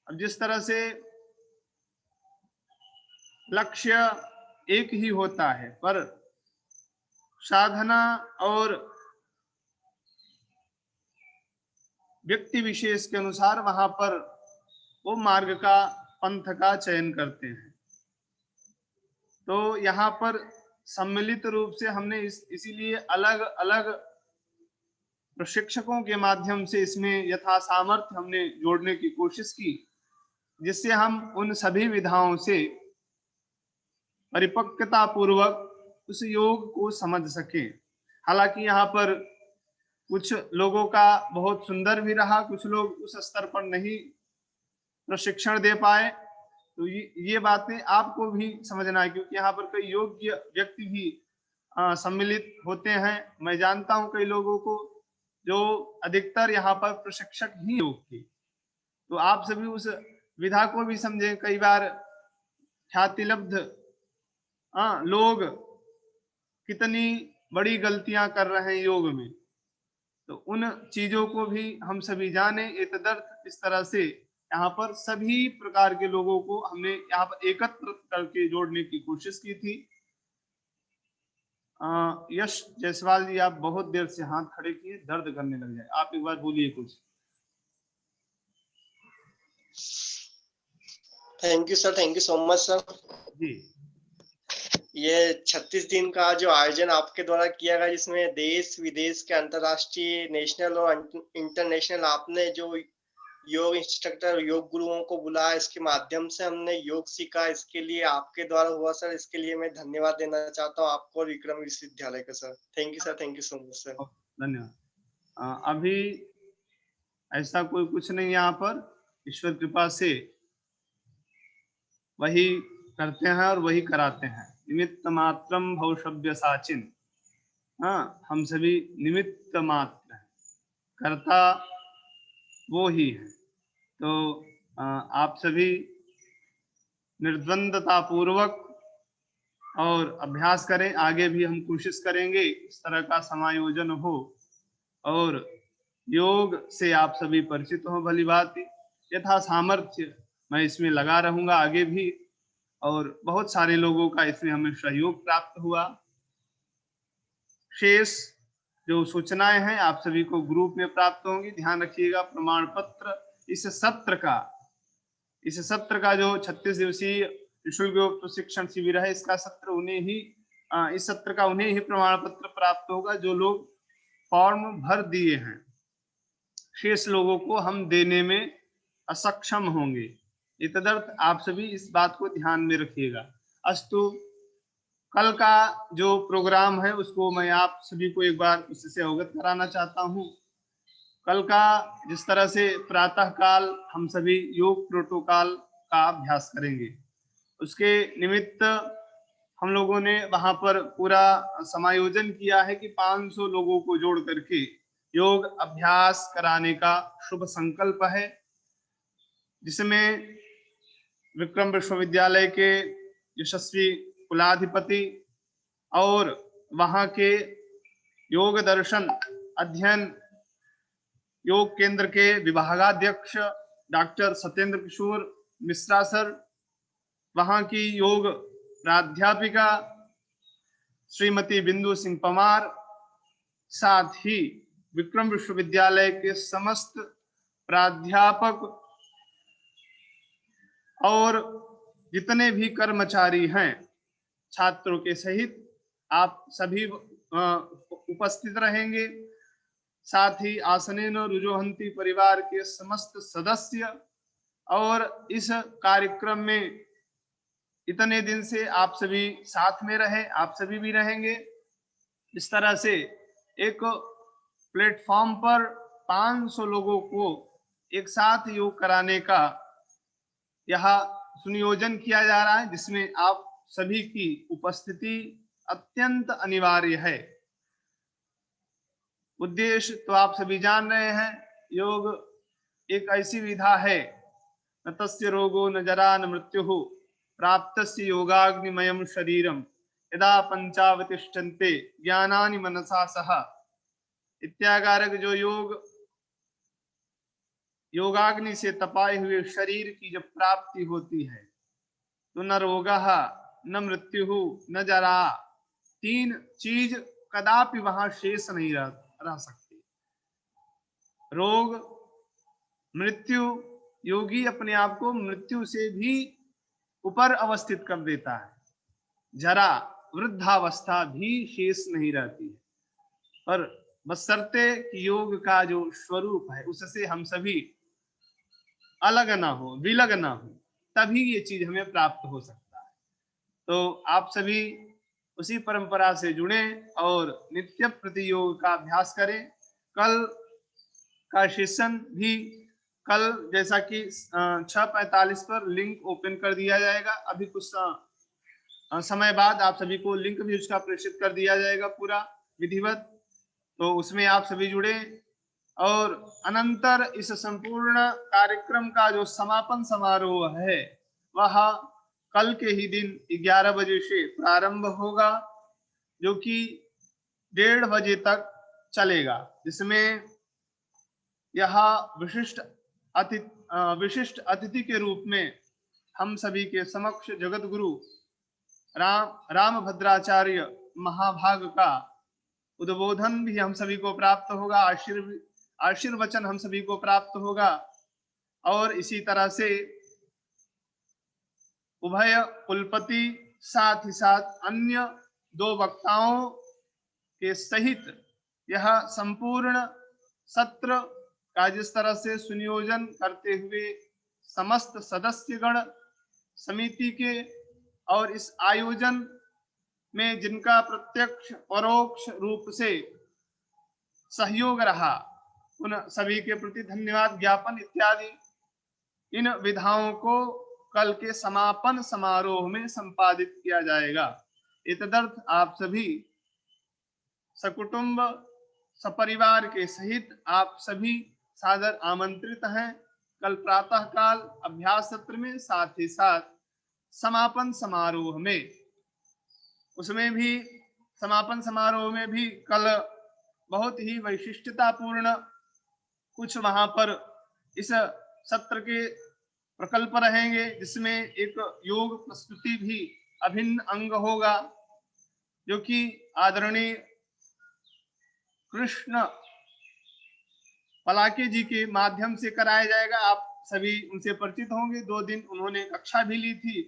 A: अब जिस तरह से लक्ष्य एक ही होता है, पर साधना और व्यक्ति विशेष के अनुसार वहां पर वो मार्ग का, पंथ का चयन करते हैं। तो यहाँ पर सम्मिलित रूप से हमने इसीलिए अलग अलग प्रशिक्षकों के माध्यम से इसमें यथा सामर्थ्य हमने जोड़ने की कोशिश की, जिससे हम उन सभी विधाओं से परिपक्वता पूर्वक उस योग को समझ सके। हालांकि यहाँ पर कुछ लोगों का बहुत सुंदर भी रहा, कुछ लोग उस स्तर पर नहीं प्रशिक्षण दे पाए। तो ये बातें आपको भी समझना है, क्योंकि यहाँ पर कई योग्य व्यक्ति भी सम्मिलित होते हैं। मैं जानता हूँ कई लोगों को जो अधिकतर यहाँ पर प्रशिक्षक ही योग के। तो आप सभी उस विधा को भी समझें। कई बार ख्यातिलब्ध लोग कितनी बड़ी गलतियां कर रहे हैं योग में, तो उन चीजों को भी हम सभी जाने। एतदर्थ इस तरह से यहाँ पर सभी प्रकार के लोगों को हमने यहाँ पर एकत्र करके जोड़ने की कोशिश की थी। यश जायसवाल जी, आप बहुत देर से हाथ खड़े किए, दर्द करने लग जाए, आप एक बार बोलिए कुछ।
C: Thank you sir, thank you so much sir.
A: जी,
C: ये 36 दिन का जो आयोजन आपके द्वारा किया गया, जिसमें देश विदेश के अंतर्राष्ट्रीय, नेशनल और इंटरनेशनल आपने जो योग इंस्ट्रक्टर, योग गुरुओं को बुलाया, इसके माध्यम से हमने योग सीखा, इसके लिए आपके द्वारा हुआ सर। इसके लिए मैं धन्यवाद देना चाहता हूँ आपको और विक्रम विश्वविद्यालय का sir. Thank you sir, thank you so much sir.
A: धन्यवाद। अभी ऐसा कोई कुछ नहीं, यहाँ पर ईश्वर कृपा से वही करते हैं और वही कराते हैं। निमित्त मात्रम भवशव्य साचिन। हाँ, हम सभी निमित्त मात्र हैं, करता वो ही है। तो आप सभी निर्द्वंदता पूर्वक और अभ्यास करें। आगे भी हम कोशिश करेंगे इस तरह का समायोजन हो और योग से आप सभी परिचित हो। भली बात, यथा सामर्थ्य मैं इसमें लगा रहूंगा आगे भी, और बहुत सारे लोगों का इसमें हमें सहयोग प्राप्त हुआ। शेष जो सूचनाएं हैं आप सभी को ग्रुप में प्राप्त होंगी। ध्यान रखिएगा, प्रमाण पत्र इस सत्र का जो 36 दिवसीय निःशुल्क योग प्रशिक्षण शिविर है, इसका सत्र उन्हें ही इस सत्र का उन्हें ही प्रमाण पत्र प्राप्त होगा जो लोग फॉर्म भर दिए हैं। शेष लोगों को हम देने में असक्षम होंगे। इतदर्थ आप सभी इस बात को ध्यान में रखिएगा। अस्तु, कल का जो प्रोग्राम है उसको मैं आप सभी को एक बार उससे अवगत कराना चाहता हूँ। कल का जिस तरह से प्रातः काल हम सभी योग प्रोटोकॉल का अभ्यास करेंगे, उसके निमित्त हम लोगों ने वहां पर पूरा समायोजन किया है कि 500 लोगों को जोड़ करके योग अभ्यास कराने का शुभ संकल्प है, जिसमें विक्रम विश्वविद्यालय के यशस्वी कुलाधिपति और वहां के योग दर्शन अध्ययन योग केंद्र के विभागाध्यक्ष डॉक्टर सत्येंद्र किशोर मिश्रा सर, वहां की योग प्राध्यापिका श्रीमती बिंदु सिंह पवार, साथ ही विक्रम विश्वविद्यालय के समस्त प्राध्यापक और जितने भी कर्मचारी हैं छात्रों के सहित आप सभी उपस्थित रहेंगे। साथ ही आसनेन रुजोहंती परिवार के समस्त सदस्य और इस कार्यक्रम में इतने दिन से आप सभी साथ में रहे, आप सभी भी रहेंगे। इस तरह से एक प्लेटफॉर्म पर 500 लोगों को एक साथ योग कराने का यह सुनियोजन किया जा रहा है, जिसमें आप सभी की उपस्थिति अत्यंत अनिवार्य है। उद्देश्य तो आप सभी जान रहे हैं, योग एक ऐसी विधा है, न तस्य रोगो न जरा न मृत्युः प्राप्तस्य योगाग्निमयं शरीरम यदा पंचावतिष्ठन्ते ज्ञानानि मनसा सह इत्याकारक जो योगाग्नि से तपाए हुए शरीर की जब प्राप्ति होती है तो न रोगः न मृत्यु न जरा, तीन चीज कदापि वहां शेष नहीं रह सकती। रोग, मृत्यु, योगी अपने आप को मृत्यु से भी ऊपर अवस्थित कर देता है। जरा, वृद्धावस्था भी शेष नहीं रहती है। पर बशर्ते कि योग का जो स्वरूप है उससे हम सभी अलग ना हो, विलग ना हो, तभी ये चीज हमें प्राप्त हो सकता है। तो आप सभी उसी परंपरा से जुड़े और नित्य प्रति योग का अभ्यास करें। कल का सेशन भी कल जैसा कि 6:45 पर लिंक ओपन कर दिया जाएगा। अभी कुछ समय बाद आप सभी को लिंक भी उसका प्रेषित कर दिया जाएगा पूरा विधिवत, तो उसमें आप सभी जुड़े। और अनंतर इस संपूर्ण कार्यक्रम का जो समापन समारोह है वह कल के ही दिन 11 बजे से प्रारंभ होगा, जो कि 1:30 बजे तक चलेगा, जिसमें यह विशिष्ट अतिथि के रूप में हम सभी के समक्ष जगत गुरु रामभद्राचार्य महाभाग का उद्बोधन भी हम सभी को प्राप्त होगा, आशीर्वचन हम सभी को प्राप्त होगा। और इसी तरह से उभय कुलपति साथ ही साथ अन्य 2 वक्ताओं के सहित यह संपूर्ण सत्र का जिस तरह से सुनियोजन करते हुए समस्त सदस्यगण समिति के और इस आयोजन में जिनका प्रत्यक्ष परोक्ष रूप से सहयोग रहा, उन सभी के प्रति धन्यवाद ज्ञापन इत्यादि इन विधाओं को कल के समापन समारोह में संपादित किया जाएगा। इतदर्थ आप सभी सकुटुंब सपरिवार के सहित आप सभी सादर आमंत्रित हैं कल प्रातः काल अभ्यास सत्र में, साथ ही साथ समापन समारोह में। उसमें भी समापन समारोह में भी कल बहुत ही वैशिष्टतापूर्ण कुछ वहां पर इस सत्र के प्रकल्प रहेंगे, जिसमें एक योग प्रस्तुति भी अभिन्न अंग होगा, जो कि आदरणीय कृष्ण पलाके जी के माध्यम से कराया जाएगा। आप सभी उनसे परिचित होंगे, 2 दिन उन्होंने कक्षा भी ली थी।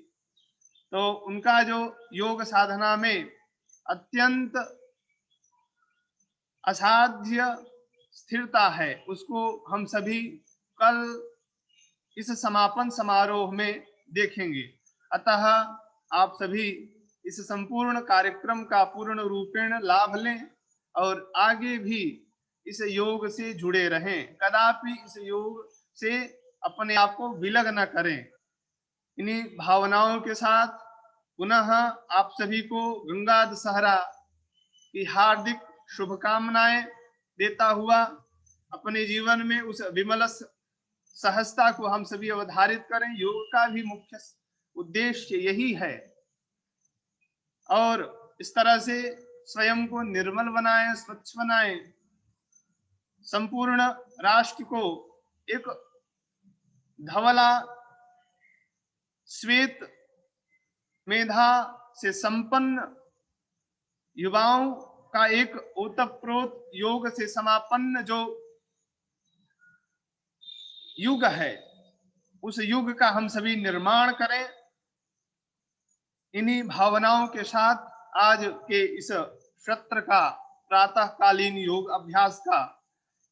A: तो उनका जो योग साधना में अत्यंत असाध्य स्थिरता है, उसको हम सभी कल इस समापन समारोह में देखेंगे। अतः आप सभी इस संपूर्ण कार्यक्रम का पूर्ण रूपेण लाभ लें और आगे भी इस योग से जुड़े रहें, कदापि इस योग से अपने आप को विलग न करें। इन्हीं भावनाओं के साथ पुनः आप सभी को गंगा दशहरा की हार्दिक शुभकामनाएं देता हुआ अपने जीवन में उस विमल सहजता को हम सभी अवधारित करें। योग का भी मुख्य उद्देश्य यही है, और इस तरह से स्वयं को निर्मल बनाएं, स्वच्छ बनाएं, संपूर्ण राष्ट्र को एक धवला श्वेत मेधा से संपन्न युवाओं का एक ओतप्रोत योग से समापन्न जो युग है, उस युग का हम सभी निर्माण करें। इन्हीं भावनाओं के साथ आज के इस सत्र का प्रातःकालीन योग अभ्यास का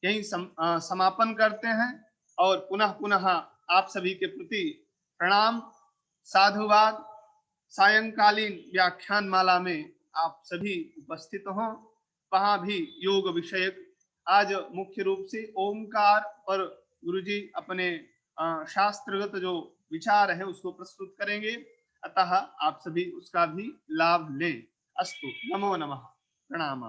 A: यही समापन करते हैं और पुनः पुनः आप सभी के प्रति प्रणाम, साधुवाद। सायंकालीन व्याख्यान माला में आप सभी उपस्थित हों, वहां भी योग विषयक आज मुख्य रूप से ओमकार पर गुरुजी अपने शास्त्रगत जो विचार है उसको प्रस्तुत करेंगे, अतः आप सभी उसका भी लाभ लें। अस्तु, नमो नमः, प्रणाम।